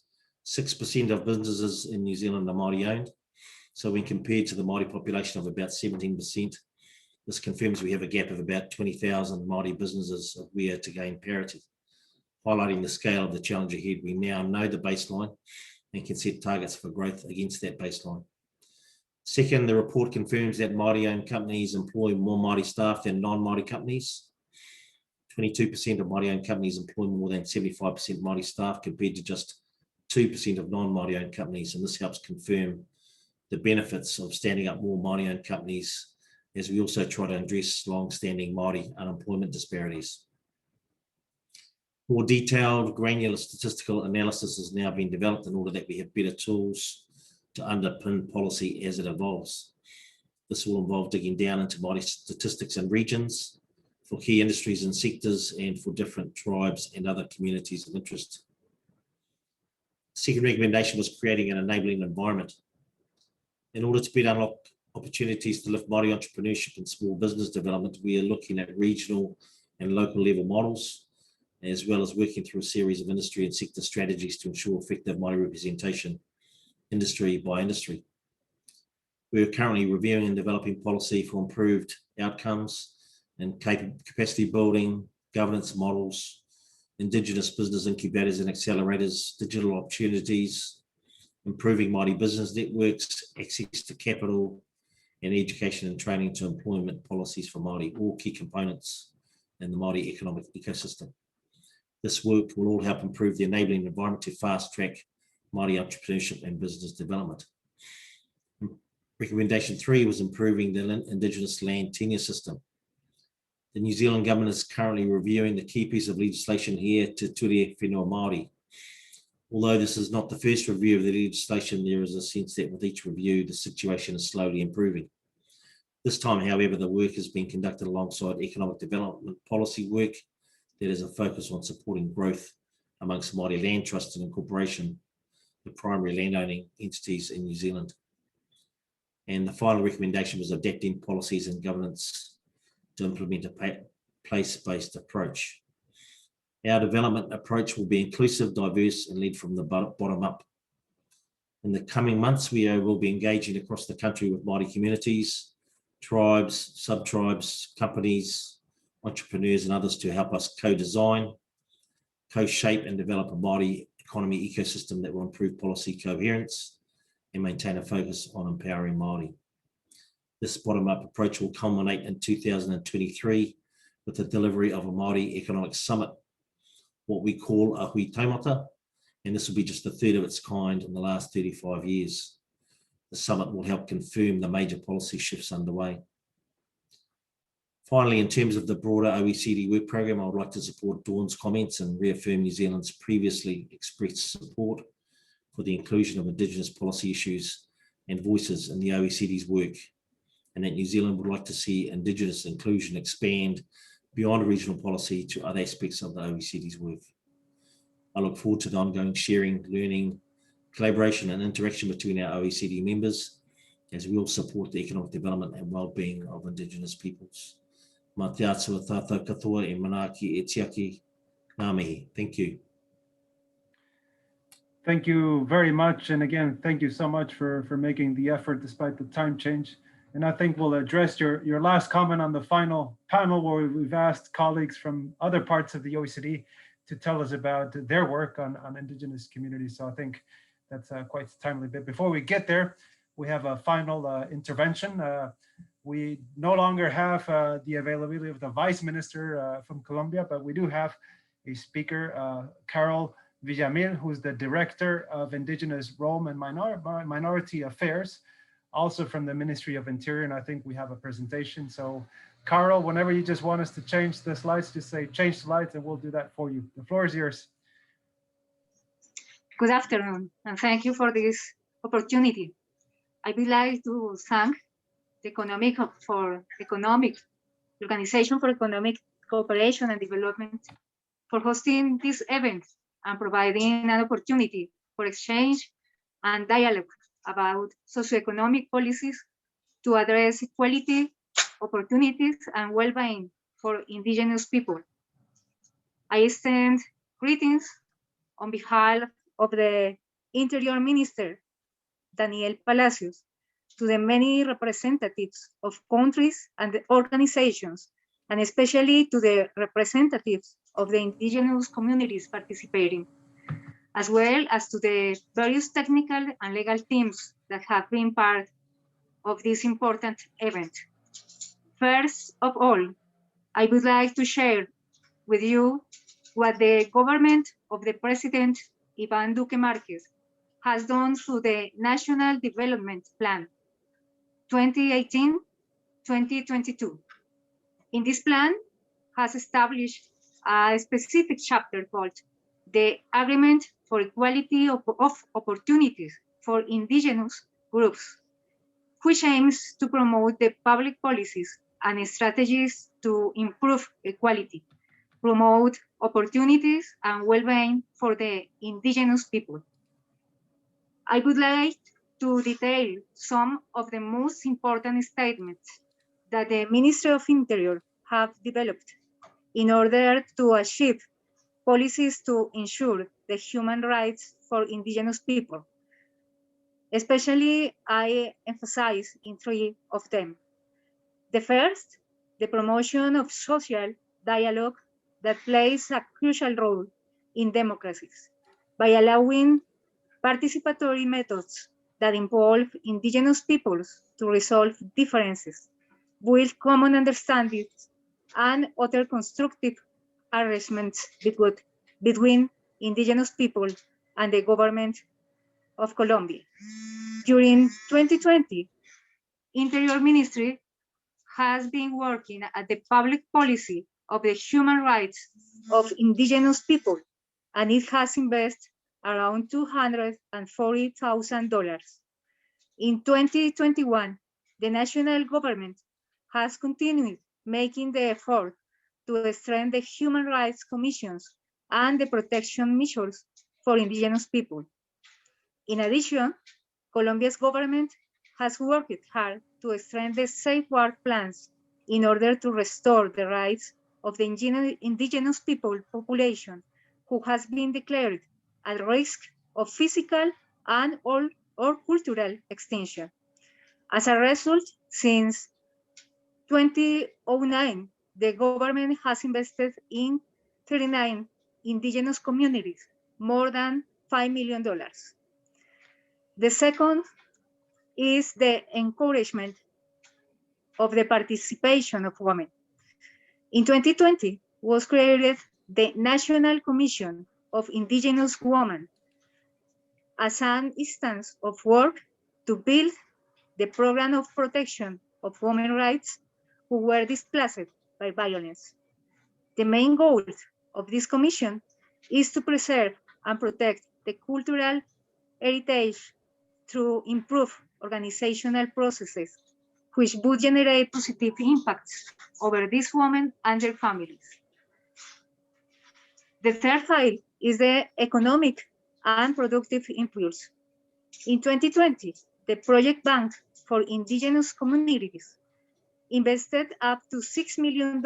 [SPEAKER 12] 6% of businesses in New Zealand are Māori owned. So when compared to the Māori population of about 17%, this confirms we have a gap of about 20,000 Māori businesses if we are to gain parity. Highlighting the scale of the challenge ahead, we now know the baseline and can set targets for growth against that baseline. Second, the report confirms that Māori-owned companies employ more Māori staff than non-Māori companies. 22% of Māori-owned companies employ more than 75% Māori staff compared to just 2% of non-Māori-owned companies, and this helps confirm the benefits of standing up more Māori-owned companies as we also try to address long-standing Māori unemployment disparities. More detailed, granular statistical analysis is now being developed in order that we have better tools to underpin policy as it evolves. This will involve digging down into Māori statistics and regions for key industries and sectors and for different tribes and other communities of interest. Second recommendation was creating an enabling environment. In order to better unlock opportunities to lift Māori entrepreneurship and small business development, we are looking at regional and local level models, as well as working through a series of industry and sector strategies to ensure effective Māori representation, industry by industry. We are currently reviewing and developing policy for improved outcomes and capacity building, governance models, Indigenous business incubators and accelerators, digital opportunities, improving Māori business networks, access to capital, and education and training to employment policies for Māori, all key components in the Māori economic ecosystem. This work will all help improve the enabling environment to fast-track Māori entrepreneurship and business development. Recommendation 3 was improving the Indigenous land tenure system. The New Zealand government is currently reviewing the key piece of legislation here, Te Ture Whenua Māori. Although this is not the first review of the legislation, there is a sense that with each review, the situation is slowly improving. This time, however, the work is being conducted alongside economic development policy work that is a focus on supporting growth amongst Māori land trusts and incorporation, the primary landowning entities in New Zealand. And the final recommendation was adapting policies and governance to implement a place-based approach. Our development approach will be inclusive, diverse, and led from the bottom up. In the coming months, we will be engaging across the country with Māori communities, tribes, sub-tribes, companies, entrepreneurs, and others to help us co-design, co-shape, and develop a Māori economy ecosystem that will improve policy coherence and maintain a focus on empowering Māori. This bottom-up approach will culminate in 2023 with the delivery of a Māori Economic Summit, what we call a hui taumata, and this will be just the third of its kind in the last 35 years. The summit will help confirm the major policy shifts underway. Finally, in terms of the broader OECD work program, I would like to support Dawn's comments and reaffirm New Zealand's previously expressed support for the inclusion of Indigenous policy issues and voices in the OECD's work, and that New Zealand would like to see Indigenous inclusion expand beyond regional policy to other aspects of the OECD's work. I look forward to the ongoing sharing, learning, collaboration and interaction between our OECD members as we all support the economic development and well-being of Indigenous peoples. Mā te atua tātou katoa e manaaki e tiaki ngā mihi. Thank you.
[SPEAKER 1] Thank you very much. And again, thank you so much for making the effort despite the time change. And I think we'll address your last comment on the final panel where we've asked colleagues from other parts of the OECD to tell us about their work on Indigenous communities. So I think that's quite timely. But before we get there, we have a final intervention. We no longer have the availability of the Vice Minister from Colombia, but we do have a speaker, Carol Villamil, who's the Director of Indigenous, Rome and Minority Affairs, also from the Ministry of Interior, and I think we have a presentation. So Carol, whenever you just want us to change the slides, just say change slides and we'll do that for you. The floor is yours.
[SPEAKER 13] Good afternoon, and thank you for this opportunity. I would like to thank the Organization for Economic Cooperation and Development for hosting this event and providing an opportunity for exchange and dialogue about socioeconomic policies to address equality, opportunities, and well-being for Indigenous people. I extend greetings on behalf of the Interior Minister, Daniel Palacios, to the many representatives of countries and organizations, and especially to the representatives of the indigenous communities participating, as well as to the various technical and legal teams that have been part of this important event. First of all, I would like to share with you what the government of the President Iván Duque Márquez has done through the National Development Plan 2018-2022. In this plan, has established a specific chapter called the Agreement for Equality of Opportunities for Indigenous Groups, which aims to promote the public policies and strategies to improve equality, promote opportunities and well-being for the Indigenous people. I would like to detail some of the most important statements that the Ministry of Interior have developed in order to achieve policies to ensure the human rights for Indigenous people. Especially, I emphasize in three of them. The first, the promotion of social dialogue that plays a crucial role in democracies by allowing participatory methods that involve Indigenous peoples to resolve differences, build common understandings, and other constructive arrangements between Indigenous people and the government of Colombia. During 2020, Interior Ministry has been working at the public policy of the human rights of Indigenous people, and it has invested around $240,000. In 2021, the national government has continued making the effort to strengthen the human rights commissions and the protection measures for Indigenous people. In addition, Colombia's government has worked hard to strengthen the safeguard plans in order to restore the rights of the Indigenous people population who has been declared at risk of physical and or cultural extinction. As a result, since 2009, the government has invested in 39 Indigenous communities, more than $5 million. The second is the encouragement of the participation of women. In 2020, was created the National Commission of Indigenous Women as an instance of work to build the program of protection of women's rights who were displaced by violence. The main goal of this commission is to preserve and protect the cultural heritage through improved organizational processes, which would generate positive impacts over these women and their families. The third file is the economic and productive impulse. In 2020, the Project Bank for Indigenous Communities invested up to $6 million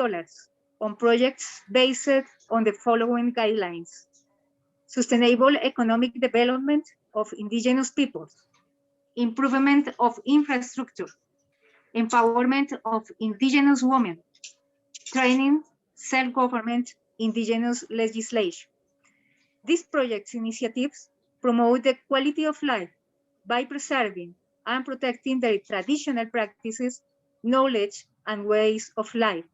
[SPEAKER 13] on projects based on the following guidelines: sustainable economic development of indigenous peoples, improvement of infrastructure, empowerment of indigenous women, training, self-government, indigenous legislation. These projects initiatives promote the quality of life by preserving and protecting their traditional practices, knowledge, and ways of life,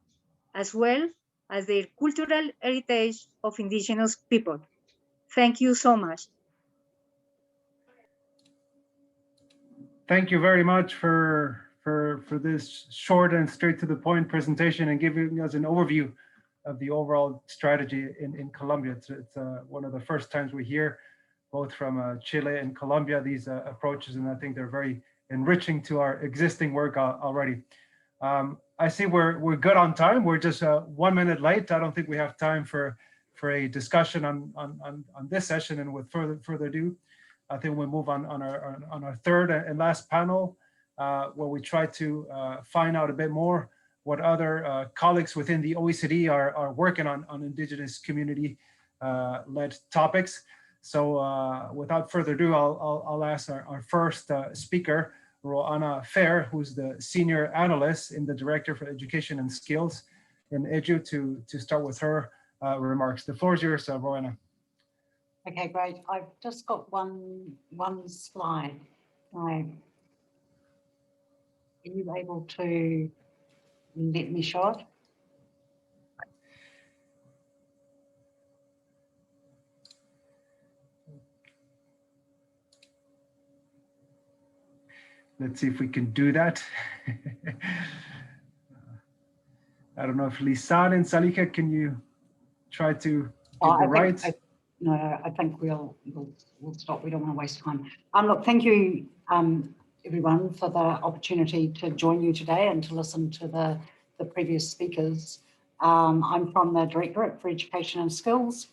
[SPEAKER 13] as well as their cultural heritage of indigenous people. Thank you so much.
[SPEAKER 1] Thank you very much for this short and straight to the point presentation and giving us an overview of the overall strategy in Colombia. It's one of the first times we hear both from Chile and Colombia these approaches, and I think they're very enriching to our existing work already. I see we're good on time. We're just 1 minute late. I don't think we have time for a discussion on this session, and with further ado, I think we'll move on our third and last panel, where we try to find out a bit more what other colleagues within the OECD are working on Indigenous community led topics. So without further ado, I'll ask our first speaker, Roanna Fair, who's the Senior Analyst in the Director for Education and Skills in Edu, to start with her remarks. The floor is yours, Roanna.
[SPEAKER 14] Okay, great. I've just got one slide. Are you able to let me show it?
[SPEAKER 1] Let's see if we can do that. I don't know if Lisan and Salika, can you try to give the rights?
[SPEAKER 14] No, I think we'll stop. We don't want to waste time. Look, thank you, everyone, for the opportunity to join you today and to listen to the previous speakers. I'm from the Directorate for Education and Skills,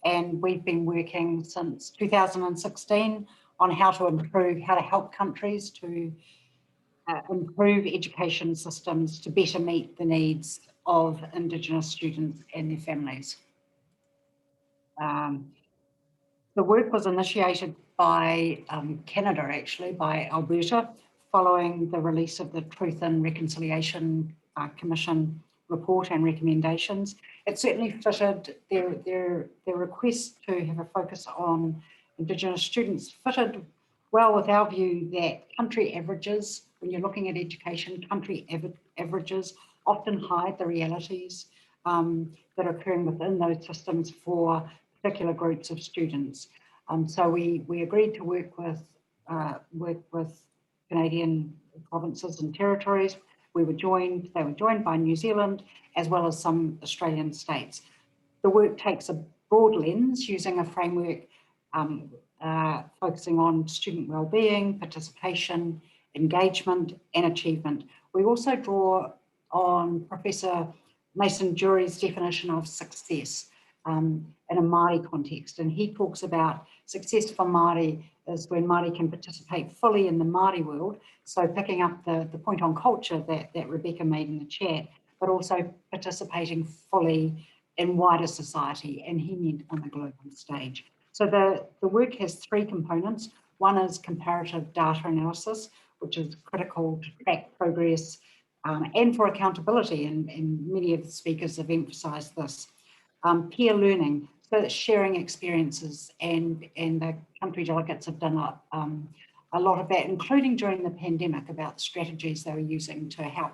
[SPEAKER 14] and we've been working since 2016 on how to help countries to improve education systems to better meet the needs of Indigenous students and their families. The work was initiated by Canada, actually, by Alberta, following the release of the Truth and Reconciliation Commission report and recommendations. It certainly fitted their request to have a focus on Indigenous students fitted well with our view that country averages, when you're looking at education, country averages often hide the realities that are occurring within those systems for particular groups of students. So we agreed to work with Canadian provinces and territories. They were joined by New Zealand, as well as some Australian states. The work takes a broad lens using a framework focusing on student wellbeing, participation, engagement, and achievement. We also draw on Professor Mason Jury's definition of success in a Māori context, and he talks about success for Māori is when Māori can participate fully in the Māori world. So picking up the point on culture that Rebecca made in the chat, but also participating fully in wider society, and he meant on the global stage. So the work has three components. One is comparative data analysis, which is critical to track progress and for accountability, and many of the speakers have emphasised this. Peer learning, so that sharing experiences, and the country delegates have done a lot of that, including during the pandemic, about the strategies they were using to help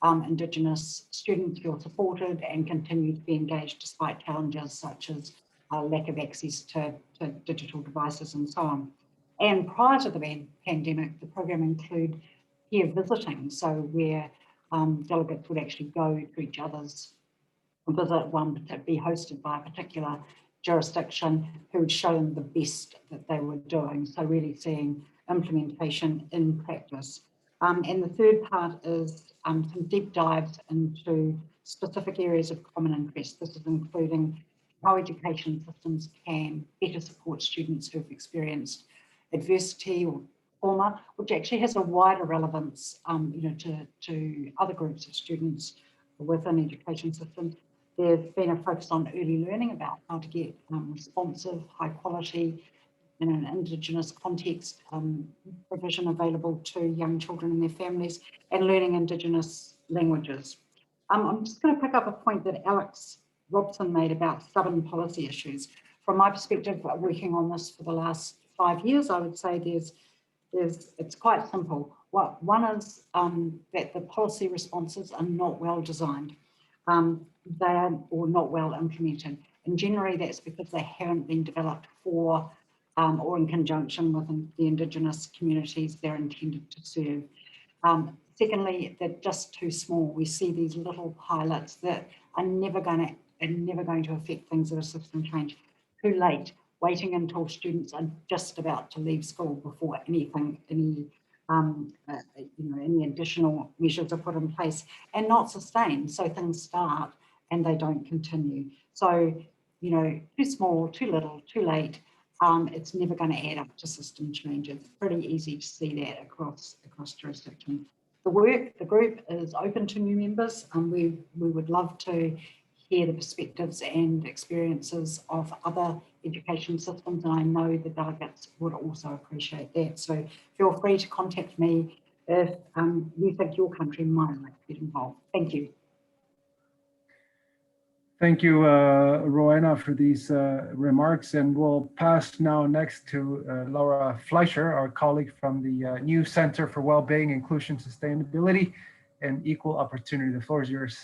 [SPEAKER 14] Indigenous students feel supported and continue to be engaged despite challenges such as lack of access to digital devices and so on. And prior to the pandemic, the program included peer visiting, so where delegates would actually go to each other's visit, one to be hosted by a particular jurisdiction who would show them the best that they were doing. So really seeing implementation in practice. And the third part is some deep dives into specific areas of common interest. This is including how education systems can better support students who've experienced adversity or trauma, which actually has a wider relevance, to other groups of students within education systems. There's been a focus on early learning about how to get responsive, high quality, in an Indigenous context, provision available to young children and their families, and learning Indigenous languages. I'm just going to pick up a point that Alex Robson made about stubborn policy issues. From my perspective, working on this for the last 5 years, I would say it's quite simple. One is that the policy responses are not well designed. They are or not well implemented. And generally that's because they haven't been developed for or in conjunction with the Indigenous communities they're intended to serve. Secondly, they're just too small. We see these little pilots that are never going to affect things at a system change. Too late, waiting until students are just about to leave school before any additional measures are put in place, and not sustained. So things start and they don't continue. So, too small, too little, too late. It's never going to add up to system change. It's pretty easy to see that across jurisdictions. The group is open to new members, and we would love to hear the perspectives and experiences of other education systems, and I know the delegates would also appreciate that. So feel free to contact me if you think your country might like to get involved. Thank you.
[SPEAKER 1] Thank you, Rowena, for these remarks, and we'll pass now next to Laura Fleischer, our colleague from the new Center for Wellbeing, Inclusion, Sustainability, and Equal Opportunity. The floor is yours.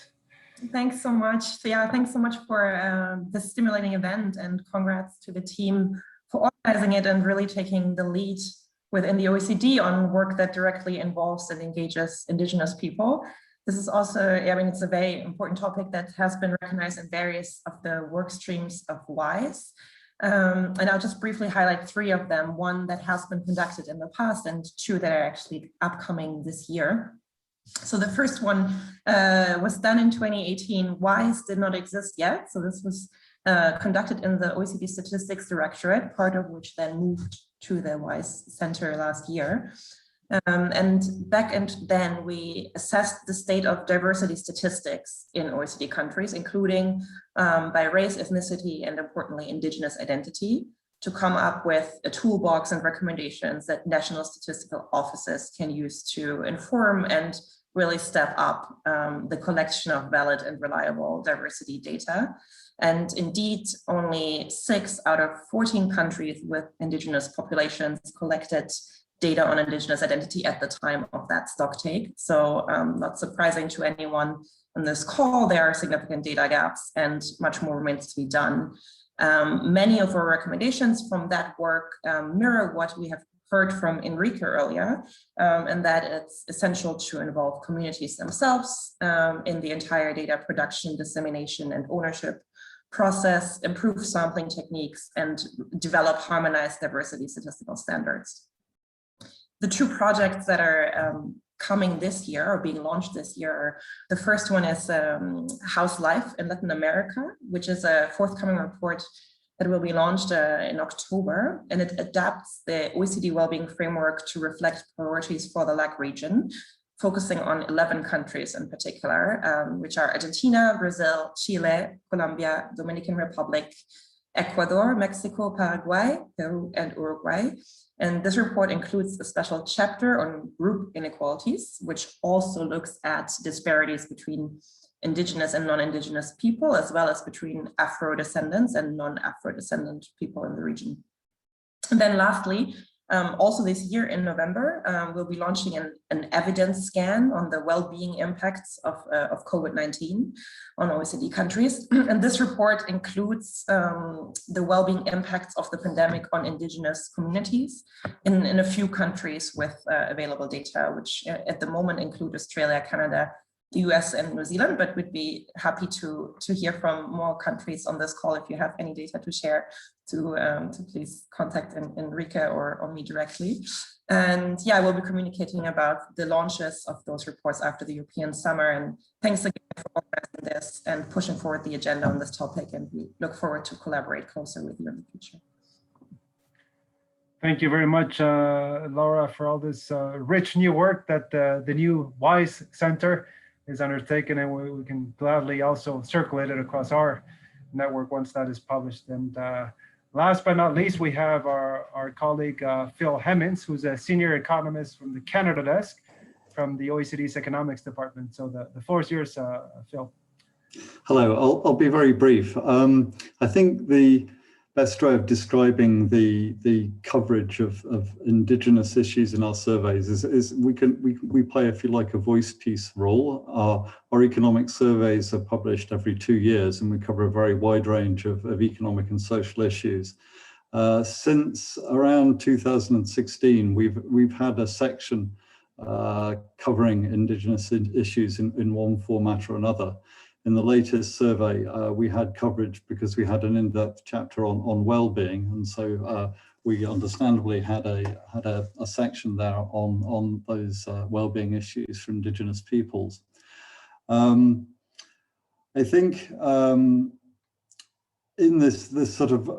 [SPEAKER 15] Thanks so much. So yeah, thanks so much for this stimulating event, and congrats to the team for organizing it and really taking the lead within the OECD on work that directly involves and engages Indigenous people. This is also, it's a very important topic that has been recognized in various of the work streams of WISE. And I'll just briefly highlight 3 of them, one that has been conducted in the past and 2 that are actually upcoming this year. So the first one was done in 2018. WISE did not exist yet. So this was conducted in the OECD Statistics Directorate, part of which then moved to the WISE Center last year. And back then we assessed the state of diversity statistics in OECD countries, including by race, ethnicity, and importantly, Indigenous identity, to come up with a toolbox and recommendations that national statistical offices can use to inform and really step up the collection of valid and reliable diversity data. And indeed, only 6 out of 14 countries with Indigenous populations collected data on Indigenous identity at the time of that stocktake. So not surprising to anyone on this call, there are significant data gaps and much more remains to be done. Many of our recommendations from that work mirror what we have heard from Enrique earlier, and that it's essential to involve communities themselves in the entire data production, dissemination, and ownership process, improve sampling techniques, and develop harmonized diversity statistical standards. The 2 projects that are coming this year or being launched this year, the first one is House Life in Latin America, which is a forthcoming report that will be launched in October, and it adapts the OECD Wellbeing Framework to reflect priorities for the LAC region, focusing on 11 countries in particular, which are Argentina, Brazil, Chile, Colombia, Dominican Republic, Ecuador, Mexico, Paraguay, Peru, and Uruguay. And this report includes a special chapter on group inequalities, which also looks at disparities between Indigenous and non-Indigenous people, as well as between Afro-descendants and non-Afro-descendant people in the region. And then lastly, also this year in November, we'll be launching an evidence scan on the well-being impacts of COVID-19 on OECD countries. And this report includes the well-being impacts of the pandemic on Indigenous communities in a few countries with available data, which at the moment include Australia, Canada, the US and New Zealand, but we'd be happy to hear from more countries on this call. If you have any data to share, to please contact Enrique or me directly. And yeah, we'll be communicating about the launches of those reports after the European summer. And thanks again for organizing this and pushing forward the agenda on this topic. And we look forward to collaborate closer with you in the future.
[SPEAKER 1] Thank you very much, Laura, for all this rich new work that the new WISE Center is undertaken, and we can gladly also circulate it across our network once that is published. And last but not least, we have our colleague Phil Hemmings, who's a senior economist from the Canada desk from the OECD's economics department. So the floor is yours, Phil.
[SPEAKER 16] Hello, I'll be very brief. I think the best way of describing the coverage of Indigenous issues in our surveys is we play, if you like, a voice piece role. Our economic surveys are published every 2 years, and we cover a very wide range of economic and social issues. Since around 2016, we've had a section covering Indigenous issues in one format or another. In the latest survey, we had coverage because we had an in-depth chapter on well-being, and so we understandably had a section there on those well-being issues for Indigenous peoples. I think in this sort of,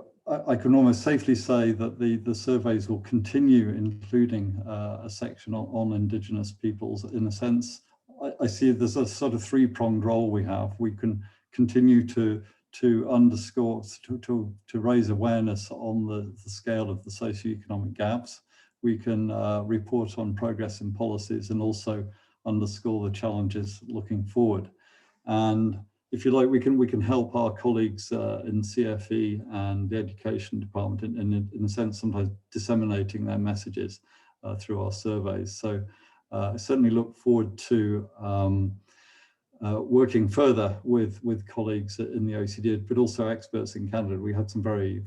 [SPEAKER 16] I can almost safely say that the surveys will continue, including a section on Indigenous peoples. In a sense, I see there's a sort of three-pronged role we have. We can continue to underscore, to raise awareness on the scale of the socioeconomic gaps. We can report on progress in policies and also underscore the challenges looking forward. And if you like, we can help our colleagues in CFE and the education department in a sense, sometimes disseminating their messages through our surveys. So I certainly look forward to working further with colleagues in the OECD, but also experts in Canada. We had some very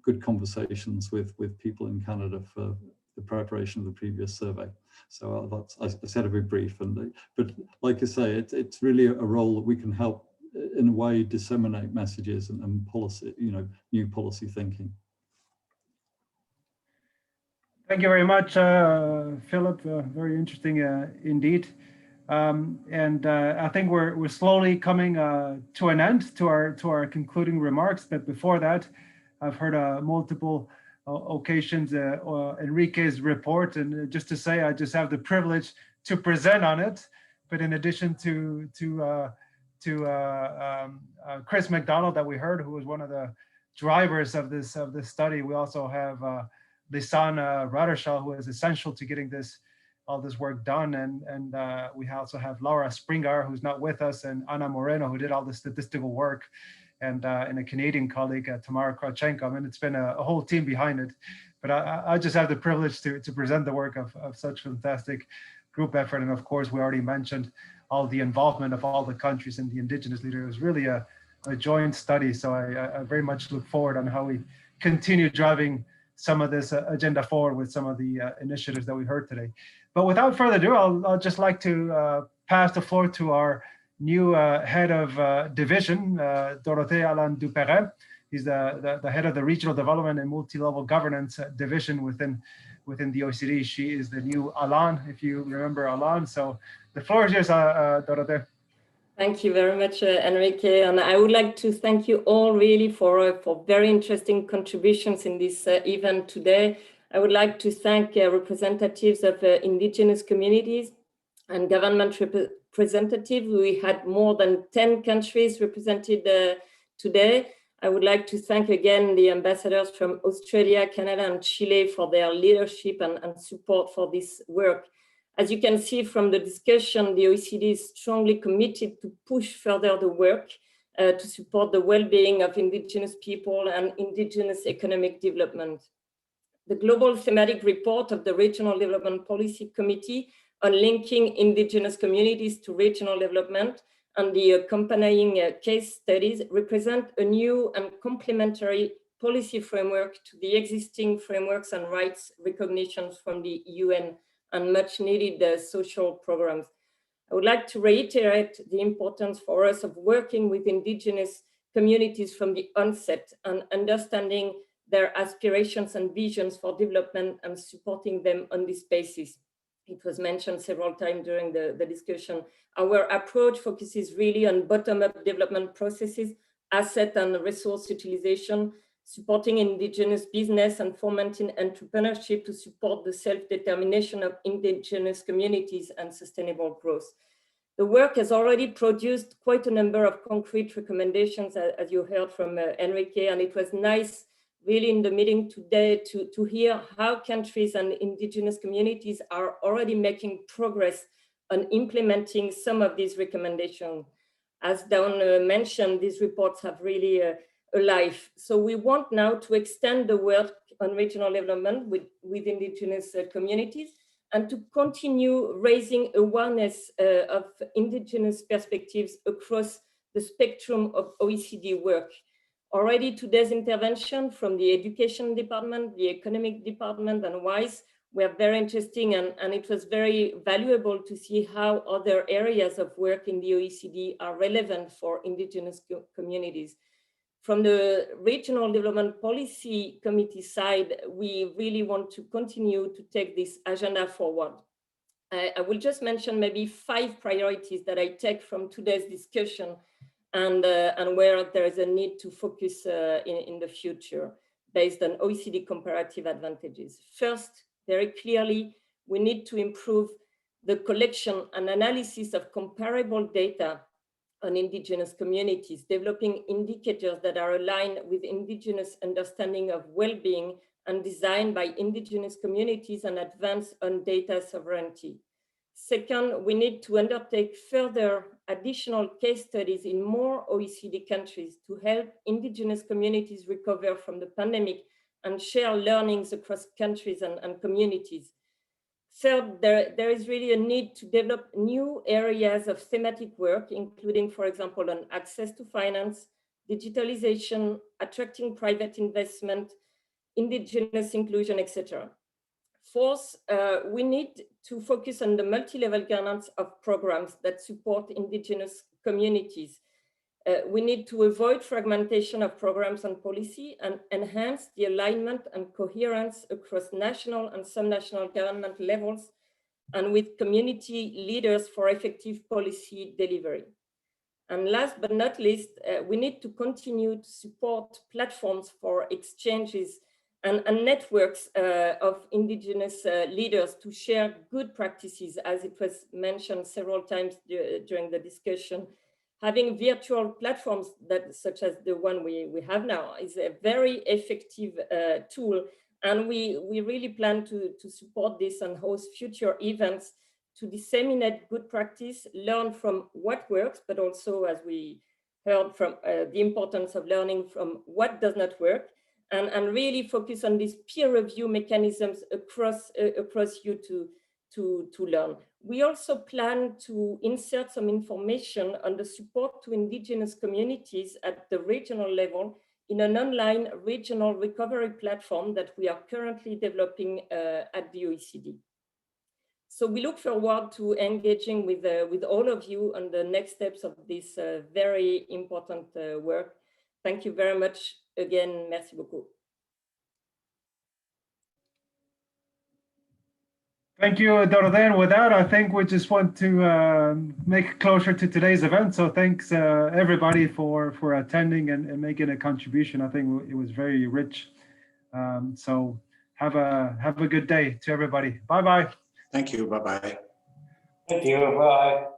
[SPEAKER 16] good conversations with people in Canada for the preparation of the previous survey. So I said a bit brief, but like I say, it's really a role that we can help in a way disseminate messages and policy, new policy thinking.
[SPEAKER 1] Thank you very much, Philip. Very interesting indeed. And I think we're slowly coming to an end to our concluding remarks. But before that, I've heard multiple occasions Enrique's report, and just to say, I just have the privilege to present on it. But in addition to Chris McDonald that we heard, who was one of the drivers of this study, we also have Lisan Radarshah, who is essential to getting all this work done, and we also have Laura Springar, who's not with us, and Ana Moreno, who did all the statistical work, and a Canadian colleague, Tamara Krachenko. I mean, it's been a whole team behind it, but I just have the privilege to present the work of such fantastic group effort. And of course, we already mentioned all the involvement of all the countries and the Indigenous leaders. It was really a joint study, so I very much look forward on how we continue driving some of this agenda forward with some of the initiatives that we heard today. But without further ado, I'll just like to pass the floor to our new head of division, Dorothée Alain Duperret. He's the head of the Regional Development and Multi-Level Governance Division within the OECD. She is the new Alain, if you remember Alain. So the floor is yours, Dorothée.
[SPEAKER 17] Thank you very much, Enrique. And I would like to thank you all really for very interesting contributions in this event today. I would like to thank representatives of Indigenous communities and government representatives. We had more than 10 countries represented today. I would like to thank again the ambassadors from Australia, Canada, and Chile for their leadership and support for this work. As you can see from the discussion, the OECD is strongly committed to push further the work to support the well-being of Indigenous people and Indigenous economic development. The global thematic report of the Regional Development Policy Committee on linking Indigenous communities to regional development and the accompanying case studies represent a new and complementary policy framework to the existing frameworks and rights recognitions from the UN and much needed social programs. I would like to reiterate the importance for us of working with Indigenous communities from the onset and understanding their aspirations and visions for development and supporting them on this basis. It was mentioned several times during the discussion. Our approach focuses really on bottom-up development processes, asset and resource utilization, supporting Indigenous business and fomenting entrepreneurship to support the self-determination of Indigenous communities and sustainable growth. The work has already produced quite a number of concrete recommendations, as you heard from Enrique, and it was nice really in the meeting today to hear how countries and Indigenous communities are already making progress on implementing some of these recommendations. As Dawn mentioned, these reports have really a life. So we want now to extend the work on regional development with Indigenous communities and to continue raising awareness of Indigenous perspectives across the spectrum of OECD work. Already today's intervention from the Education Department, the Economic Department, and WISE were very interesting, and it was very valuable to see how other areas of work in the OECD are relevant for Indigenous communities. From the Regional Development Policy Committee side, we really want to continue to take this agenda forward. I will just mention maybe 5 priorities that I take from today's discussion and where there is a need to focus in the future based on OECD comparative advantages. First, very clearly, we need to improve the collection and analysis of comparable data on Indigenous communities, developing indicators that are aligned with Indigenous understanding of well-being and designed by Indigenous communities and advance on data sovereignty. Second, we need to undertake further additional case studies in more OECD countries to help Indigenous communities recover from the pandemic and share learnings across countries and communities. Third, there is really a need to develop new areas of thematic work, including, for example, on access to finance, digitalization, attracting private investment, Indigenous inclusion, etc. Fourth, we need to focus on the multi-level governance of programs that support Indigenous communities. We need to avoid fragmentation of programs and policy and enhance the alignment and coherence across national and subnational government levels and with community leaders for effective policy delivery. And last but not least, we need to continue to support platforms for exchanges and networks of Indigenous leaders to share good practices, as it was mentioned several times during the discussion. Having virtual platforms such as the one we have now is a very effective tool, and we really plan to support this and host future events to disseminate good practice, learn from what works, but also, as we heard, from the importance of learning from what does not work, and really focus on these peer review mechanisms across you to learn. We also plan to insert some information on the support to Indigenous communities at the regional level in an online regional recovery platform that we are currently developing at the OECD. So we look forward to engaging with all of you on the next steps of this very important work. Thank you very much again. Merci beaucoup.
[SPEAKER 1] Thank you, Dorothy. With that, I think we just want to make closure to today's event. So thanks everybody for attending and making a contribution. I think it was very rich. So have a good day to everybody. Bye-bye.
[SPEAKER 5] Thank you. Bye-bye.
[SPEAKER 18] Thank you. Bye.